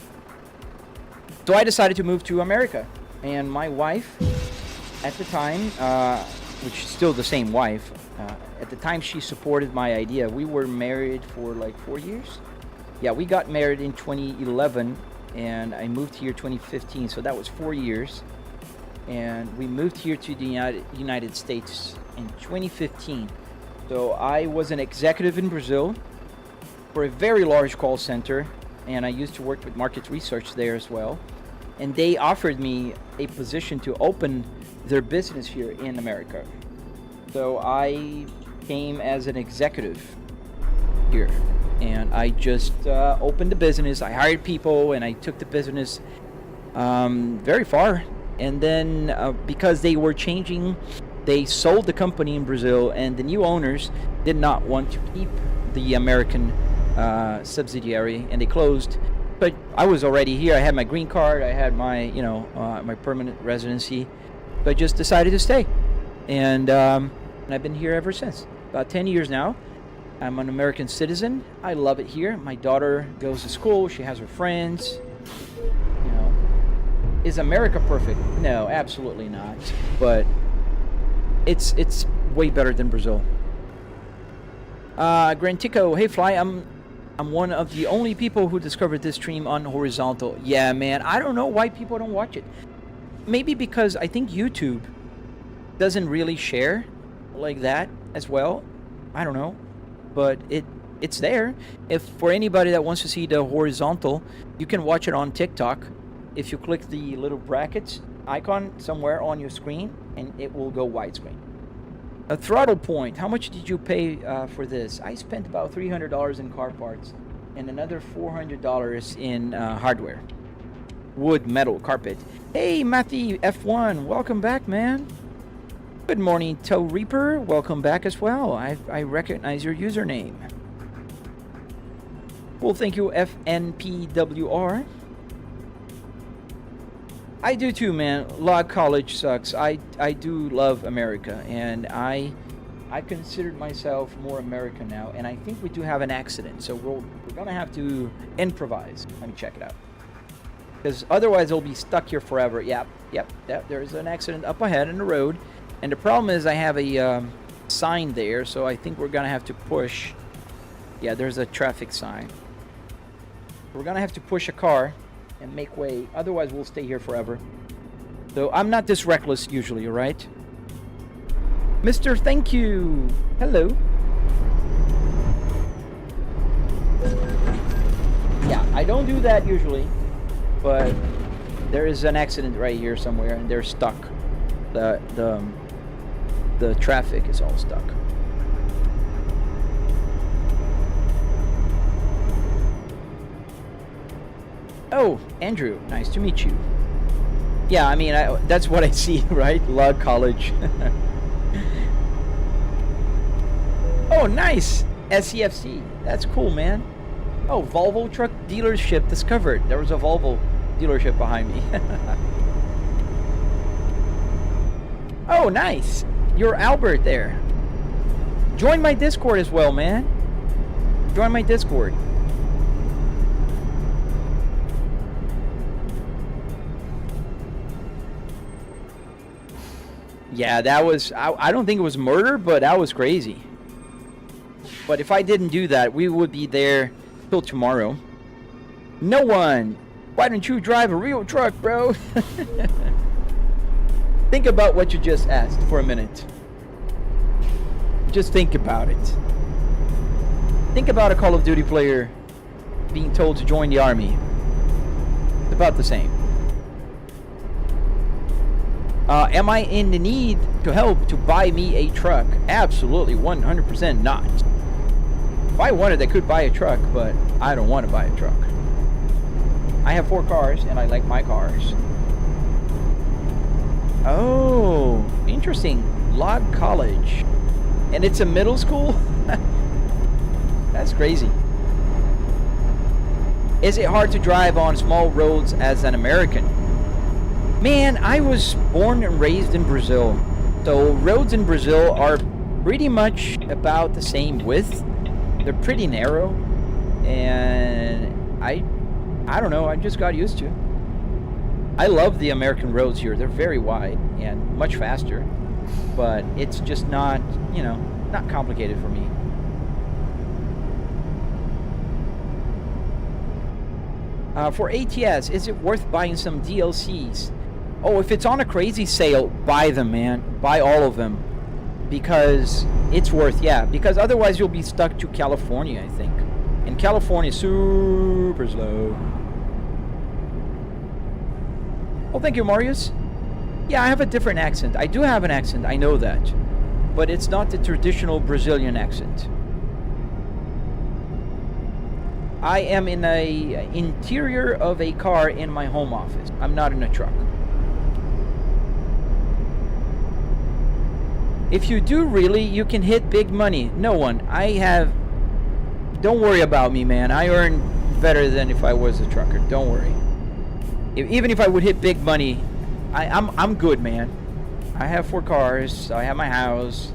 So I decided to move to America, and my wife at the time, which is still the same wife, at the time she supported my idea. We were married for like 4 years. Yeah, we got married in 2011, and I moved here 2015, so that was 4 years. And we moved here to the United States in 2015. So I was an executive in Brazil for a very large call center, and I used to work with market research there as well. And they offered me a position to open their business here in America. So I came as an executive here, and I just opened the business. I hired people, and I took the business very far. And then because they were changing, they sold the company in Brazil, and the new owners did not want to keep the American subsidiary, and they closed. But I was already here. I had my green card. I had my, my permanent residency. So I just decided to stay, and I've been here ever since. About 10 years now. I'm an American citizen. I love it here. My daughter goes to school. She has her friends. Is America perfect? No, absolutely not. But it's way better than Brazil. Grantico, hey Fly, I'm one of the only people who discovered this stream on horizontal. Yeah, man, I don't know why people don't watch it. Maybe because I think YouTube doesn't really share like that as well. I don't know, but it's there. If for anybody that wants to see the horizontal, you can watch it on TikTok. If you click the little brackets icon somewhere on your screen, and it will go widescreen. A throttle point. How much did you pay for this? I spent about $300 in car parts and another $400 in hardware. Wood, metal, carpet. Hey, Matthew F1, welcome back, man. Good morning, Toe Reaper. Welcome back as well. I recognize your username. Well, thank you, FNPWR. I do too, man. Log college sucks. I do love America, and I considered myself more American now, and I think we do have an accident, so we're gonna have to improvise. Let me check it out, because otherwise we'll be stuck here forever. Yep. There's an accident up ahead in the road, and the problem is I have a sign there, so I think we're gonna have to push. Yeah, there's a traffic sign. We're gonna have to push a car and make way, otherwise we'll stay here forever. So I'm not this reckless usually, right? Mr. Thank You, hello. Yeah, I don't do that usually, but there is an accident right here somewhere, and they're stuck. The traffic is all stuck. Oh, Andrew, nice to meet you. Yeah, I mean, that's what I see, right? Log college. Oh, nice. SCFC. That's cool, man. Oh, Volvo truck dealership discovered. There was a Volvo dealership behind me. Oh, nice. You're Albert there. Join my Discord as well, man. Join my Discord. Yeah, that was, I don't think it was murder, but that was crazy. But if I didn't do that, we would be there till tomorrow. No one. Why don't you drive a real truck, bro? Think about what you just asked for a minute. Just think about it. Think about a Call of Duty player being told to join the army. It's about the same. Am I in the need to help to buy me a truck? Absolutely, 100% not. If I wanted, I could buy a truck, but I don't want to buy a truck. I have 4 cars, and I like my cars. Oh, interesting. Lod College. And it's a middle school? That's crazy. Is it hard to drive on small roads as an American? Man, I was born and raised in Brazil. So roads in Brazil are pretty much about the same width. They're pretty narrow. And I don't know, I just got used to it. I love the American roads here. They're very wide and much faster. But it's just not, you know, not complicated for me. For ATS, is it worth buying some DLCs? Oh, if it's on a crazy sale, buy them, man. Buy all of them. Because it's worth, yeah. Because otherwise you'll be stuck to California, I think. And California is super slow. Oh, thank you, Marius. Yeah, I have a different accent. I do have an accent, I know that. But it's not the traditional Brazilian accent. I am in a interior of a car in my home office. I'm not in a truck. If you do really, you can hit big money. No one. I have... Don't worry about me, man. I earn better than if I was a trucker. Don't worry. Even if I would hit big money, I'm good, man. I have 4 cars. I have my house.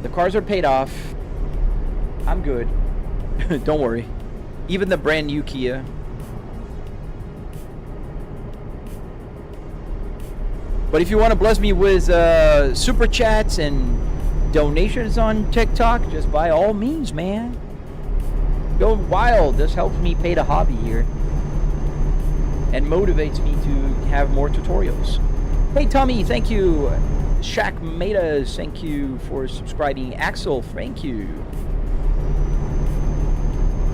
The cars are paid off. I'm good. Don't worry. Even the brand new Kia. But if you want to bless me with super chats and donations on TikTok, just by all means, man. Go wild. This helps me pay the hobby here. And motivates me to have more tutorials. Hey, Tommy, thank you. Shaq Metas, thank you for subscribing. Axel, thank you.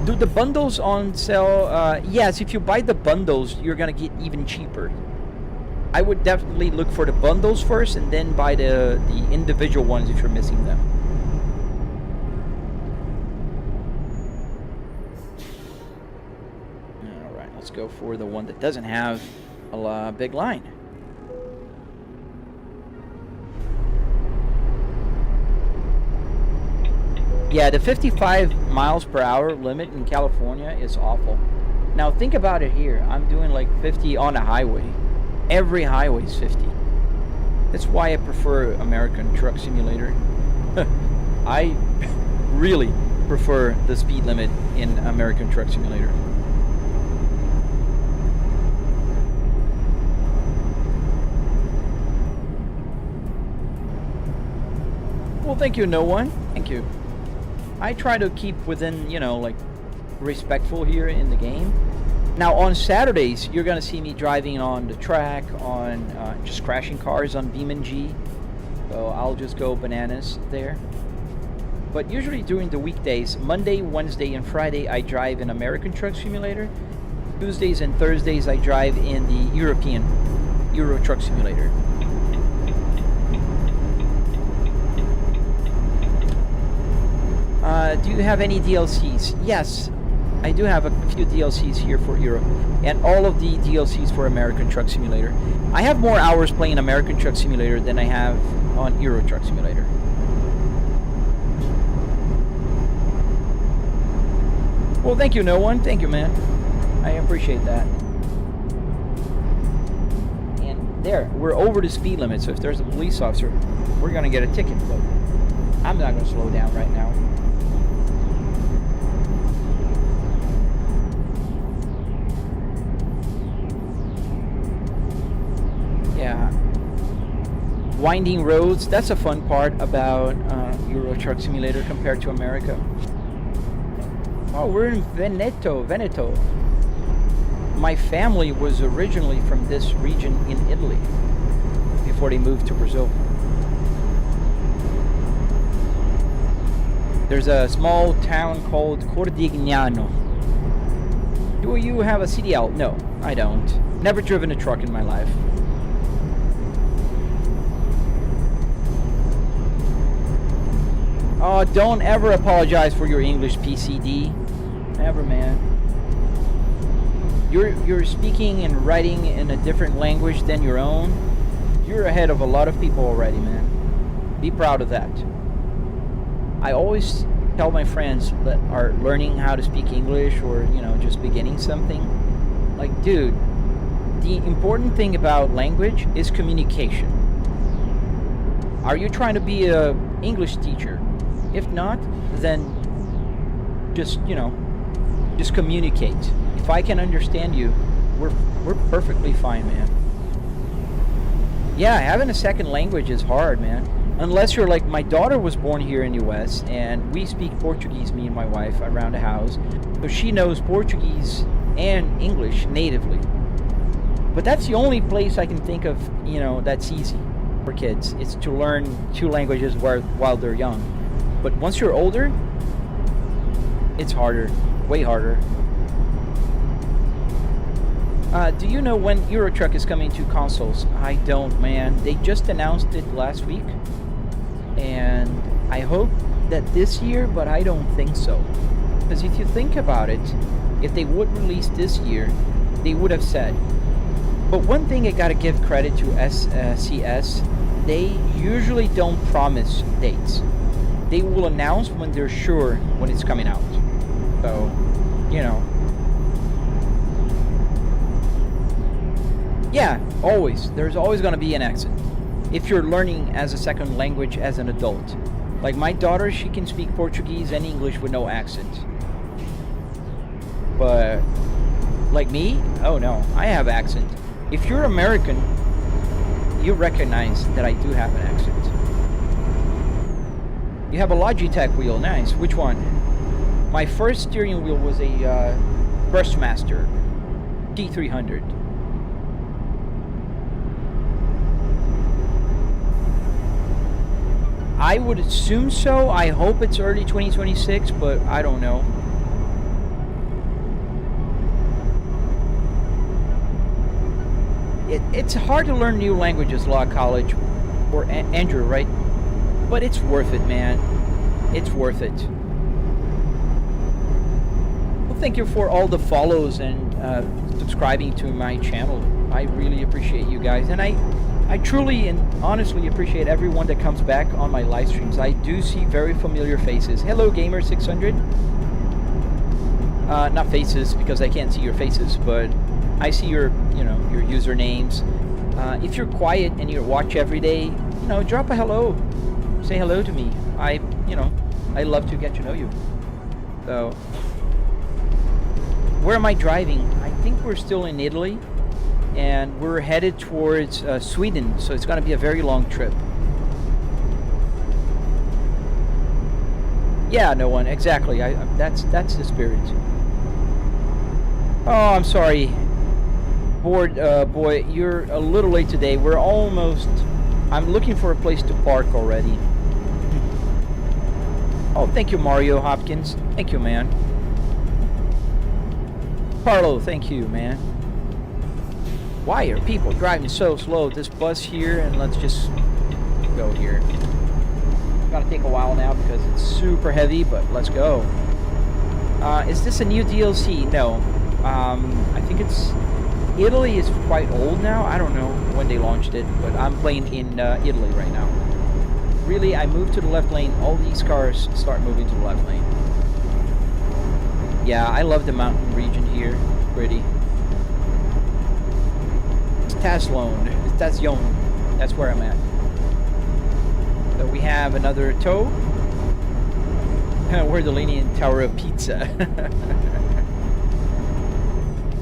Do the bundles on sale? Yes, if you buy the bundles, you're going to get even cheaper. I would definitely look for the bundles first and then buy the individual ones if you're missing them. Alright, let's go for the one that doesn't have a big line. Yeah, the 55 miles per hour limit in California is awful. Now think about it here. I'm doing like 50 on a highway. Every highway is 50. That's why I prefer American Truck Simulator. I really prefer the speed limit in American Truck Simulator. Well, thank you, no one. Thank you. I try to keep within, you know, like, respectful here in the game. Now, on Saturdays, you're going to see me driving on the track, on just crashing cars on BeamNG. So I'll just go bananas there. But usually during the weekdays, Monday, Wednesday, and Friday, I drive in American Truck Simulator. Tuesdays and Thursdays, I drive in the European Euro Truck Simulator. Do you have any DLCs? Yes, I do have a few DLCs here for Europe, and all of the DLCs for American Truck Simulator. I have more hours playing American Truck Simulator than I have on Euro Truck Simulator. Well, thank you, no one. Thank you, man. I appreciate that. And there, we're over the speed limit, so if there's a police officer, we're going to get a ticket. But I'm not going to slow down right now. Yeah. Winding roads, that's a fun part about Euro Truck Simulator compared to America. Oh, we're in Veneto. my family was originally from this region in Italy before they moved to Brazil. There's a small town called Cordignano. Do you have a CDL? No, I don't. Never driven a truck in my life. Oh, don't ever apologize for your English, PCD. Never, man. You're speaking and writing in a different language than your own. You're ahead of a lot of people already, man. Be proud of that. I always tell my friends that are learning how to speak English or, you know, just beginning something, like, dude, the important thing about language is communication. Are you trying to be a English teacher? If not, then just, you know, just communicate. If I can understand you, we're perfectly fine, man. Yeah, having a second language is hard, man. Unless you're like, my daughter was born here in the US and we speak Portuguese, me and my wife, around the house. So she knows Portuguese and English natively. But that's the only place I can think of, you know, that's easy for kids. It's to learn two languages while they're young. But once you're older, it's harder, way harder. Do you know when Euro Truck is coming to consoles? I don't, man. They just announced it last week. And I hope that this year, but I don't think so. Because if you think about it, if they would release this year, they would have said. But one thing I gotta give credit to CS, they usually don't promise dates. They will announce when they're sure when it's coming out. So, you know. Yeah, always. There's always gonna be an accent. If you're learning as a second language as an adult. Like my daughter, she can speak Portuguese and English with no accent. But like me, oh no, I have accent. If you're American, you recognize that I do have an accent. You have a Logitech wheel, nice. Which one? My first steering wheel was a Burstmaster T300. I would assume so. I hope it's early 2026, but I don't know. It's hard to learn new languages, Law College, or Andrew, right? But it's worth it, man. It's worth it. Well, thank you for all the follows and subscribing to my channel. I really appreciate you guys, and I truly and honestly appreciate everyone that comes back on my live streams. I do see very familiar faces. Hello, Gamer600. Not faces, because I can't see your faces, but I see your, you know, your usernames. If you're quiet and you watch every day, you know, drop a hello. Say hello to me. I love to get to know you. So, where am I driving? I think we're still in Italy. And we're headed towards Sweden, so it's going to be a very long trip. Yeah, no one, exactly. That's the spirit. Oh, I'm sorry. Bored, boy, you're a little late today. We're almost... I'm looking for a place to park already. Oh, thank you, Mario Hopkins. Thank you, man. Carlo, thank you, man. Why are people driving so slow? This bus here, and let's just go here. It's gonna take a while now because it's super heavy, but let's go. Is this a new DLC? No. I think it's... Italy is quite old now. I don't know when they launched it, but I'm playing in Italy right now. Really, I moved to the left lane. All these cars start moving to the left lane. Yeah, I love the mountain region here. Pretty. Taslone. That's where I'm at. So we have another tow. We're the Leaning Tower of Pizza.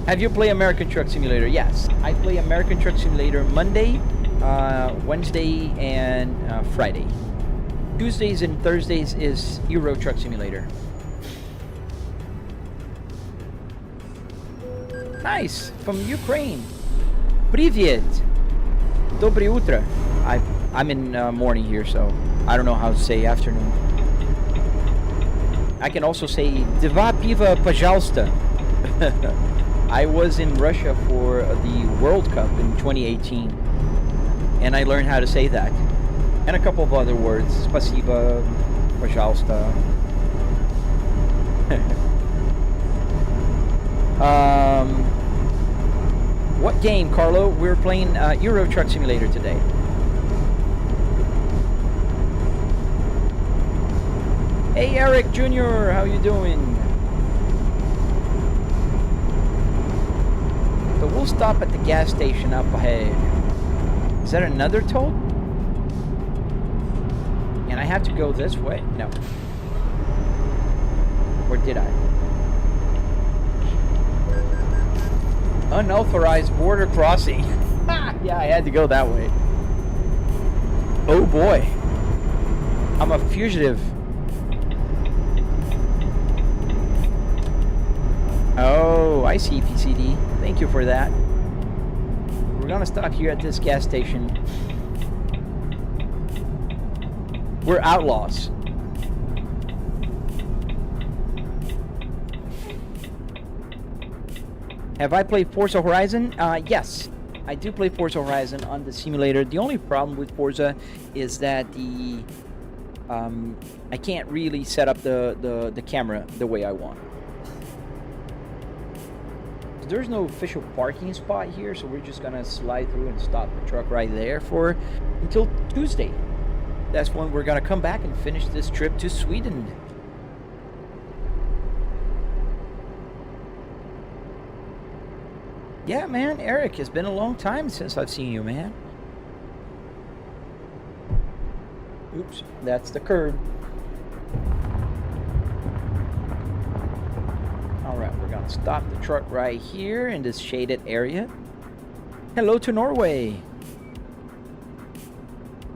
Have you played American Truck Simulator? Yes, I play American Truck Simulator Monday, Wednesday, and Friday. Tuesdays and Thursdays is Euro Truck Simulator. Nice, from Ukraine. Привет. Доброе утро. I'm in morning here, so I don't know how to say afternoon. I can also say Dva piva, пожалуйста. I was in Russia for the World Cup in 2018, and I learned how to say that. And a couple of other words. Спасибо, пожалуйста. What game, Carlo? We're playing Euro Truck Simulator today. Hey, Eric Jr., how you doing? So we'll stop at the gas station up ahead. Is that another toll? And I have to go this way? No. Or did I? Unauthorized border crossing. Yeah, I had to go that way. Oh boy. I'm a fugitive. Oh, I see, PCD. Thank you for that. We're gonna stop here at this gas station. We're outlaws. Have I played Forza Horizon? Yes, I do play Forza Horizon on the simulator. The only problem with Forza is that I can't really set up the camera the way I want. There's no official parking spot here, so we're just gonna slide through and stop the truck right there for until Tuesday. That's when we're gonna come back and finish this trip to Sweden. Yeah, man, Eric, it's been a long time since I've seen you, man. Oops, that's the curb. Alright, we're gonna stop the truck right here in this shaded area. Hello to Norway.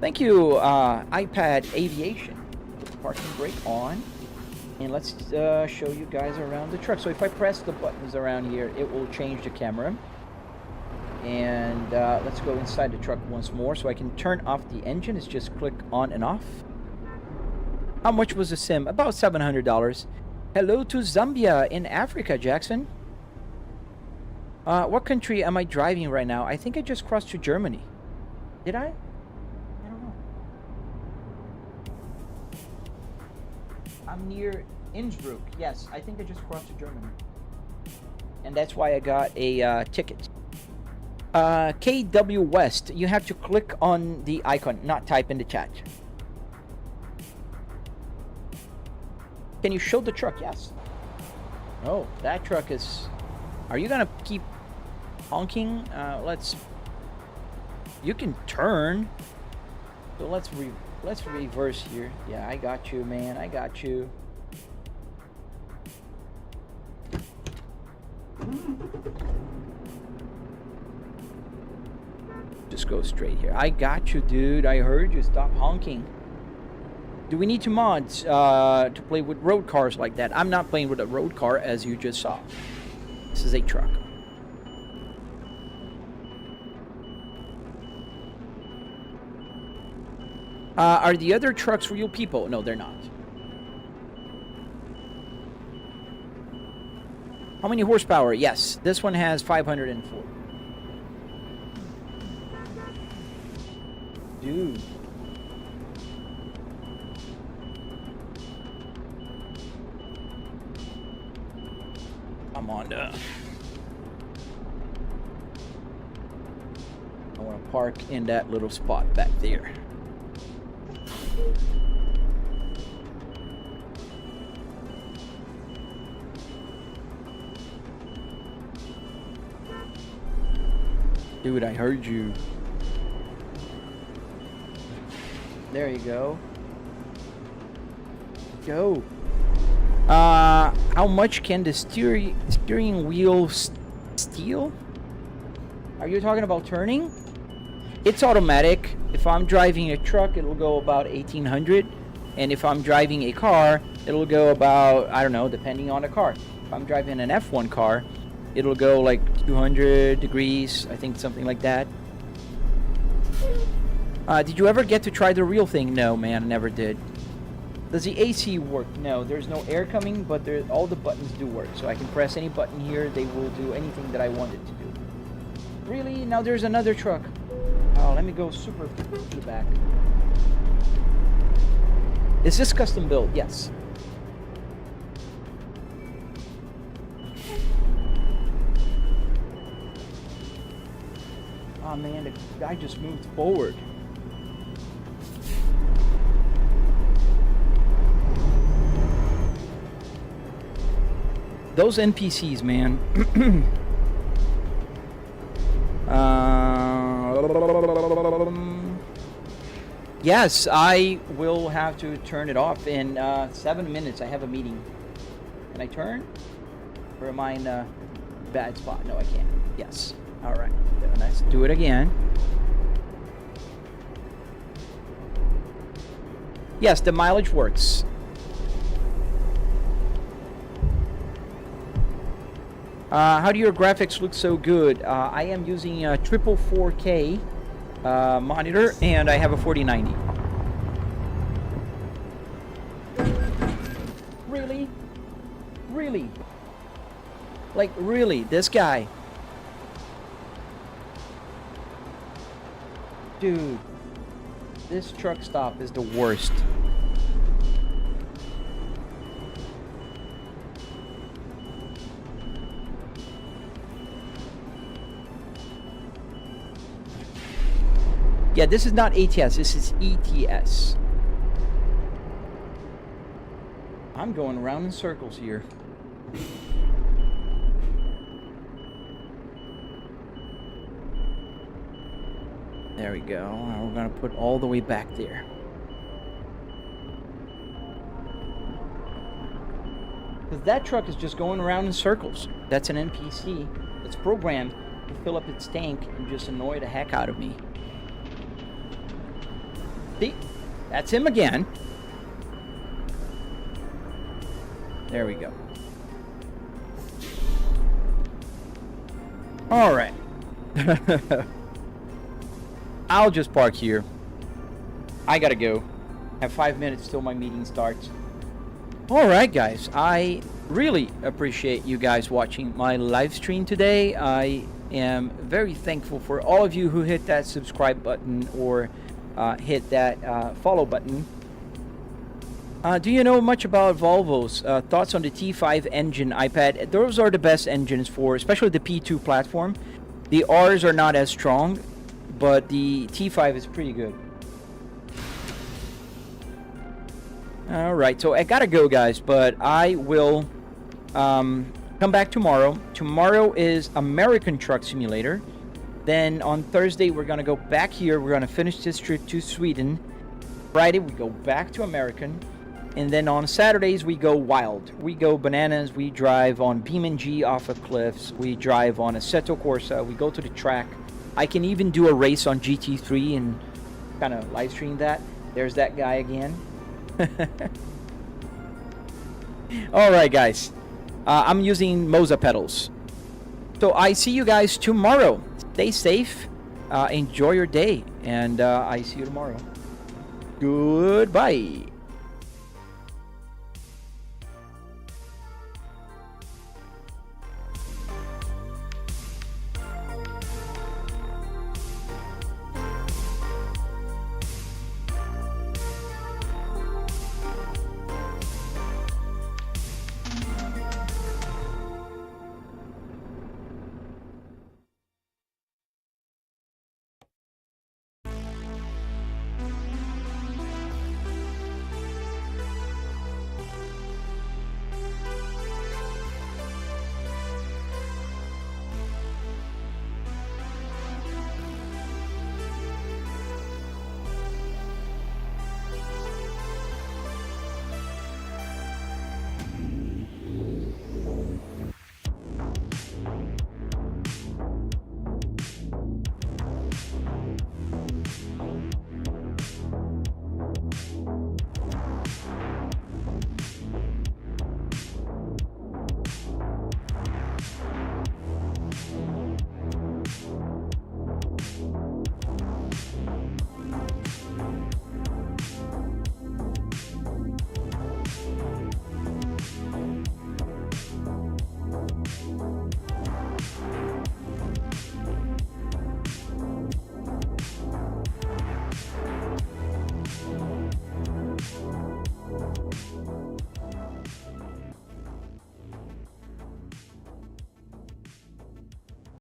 Thank you, iPad Aviation. Put the parking brake on. And let's show you guys around the truck. So if I press the buttons around here, it will change the camera. And let's go inside the truck once more so I can turn off the engine. It's just click on and off. How much was the sim? About $700. Hello to Zambia in Africa, Jackson. What country am I driving right now? I think I just crossed to Germany. Did I? I don't know. I'm near Innsbruck. Yes, I think I just crossed to Germany. And that's why I got a ticket. KW West, you have to click on the icon, not type in the chat. Can you show the truck? Yes. Oh, that truck is... Are you gonna keep honking? You can turn. So let's reverse here. Yeah, I got you, man. I got you. Just go straight here. I got you, dude. I heard you. Stop honking. Do we need to mods to play with road cars like that? I'm not playing with a road car, as you just saw. This is a truck. Are the other trucks real people? No, they're not. How many horsepower? Yes, this one has 504. Dude. I'm on I want to park in that little spot back there. Dude, I heard you. There you go. Go. How much can the steering wheel steal? Are you talking about turning? It's automatic. If I'm driving a truck, it'll go about 1800, and if I'm driving a car, it'll go about, I don't know, depending on the car. If I'm driving an F1 car, It'll go like 200 degrees, I think, something like that. Did you ever get to try the real thing? No, man, never did. Does the AC work? No, there's no air coming, but all the buttons do work. So I can press any button here, they will do anything that I want it to do. Really? Now there's another truck. Oh, let me go super to the back. Is this custom built? Yes. Oh man, the guy just moved forward. Those NPCs, man. Yes, I will have to turn it off in 7 minutes. I have a meeting. Can I turn? Or am I in a bad spot? No, I can't. Yes. All right. Let's do it again. Yes, the mileage works. How do your graphics look so good? I am using a triple 4K monitor, and I have a 4090. Really? Really? Like, really? This guy? Dude, this truck stop is the worst. Yeah, this is not ATS, this is ETS. I'm going around in circles here. There we go. Now we're gonna put all the way back there. Because that truck is just going around in circles. That's an NPC that's programmed to fill up its tank and just annoy the heck out of me. See? That's him again. There we go. Alright. I'll just park here. I gotta go. Have 5 minutes till my meeting starts. Alright guys, I really appreciate you guys watching my live stream today. I am very thankful for all of you who hit that subscribe button or hit that follow button. Do you know much about Volvo's thoughts on the T5 engine iPad? Those are the best engines for, especially the P2 platform. The R's are not as strong, but the T5 is pretty good. Alright, so I gotta go guys, but I will come back tomorrow. Tomorrow is American Truck Simulator. Then on Thursday we're gonna go back here. We're gonna finish this trip to Sweden. Friday we go back to American. And then on Saturdays we go wild. We go bananas. We drive on BeamNG off of cliffs. We drive on Assetto Corsa. We go to the track. I can even do a race on GT3 and kind of live stream that. There's that guy again. Alright guys, I'm using Moza pedals. So I see you guys tomorrow. Stay safe, enjoy your day, and I see you tomorrow. Goodbye.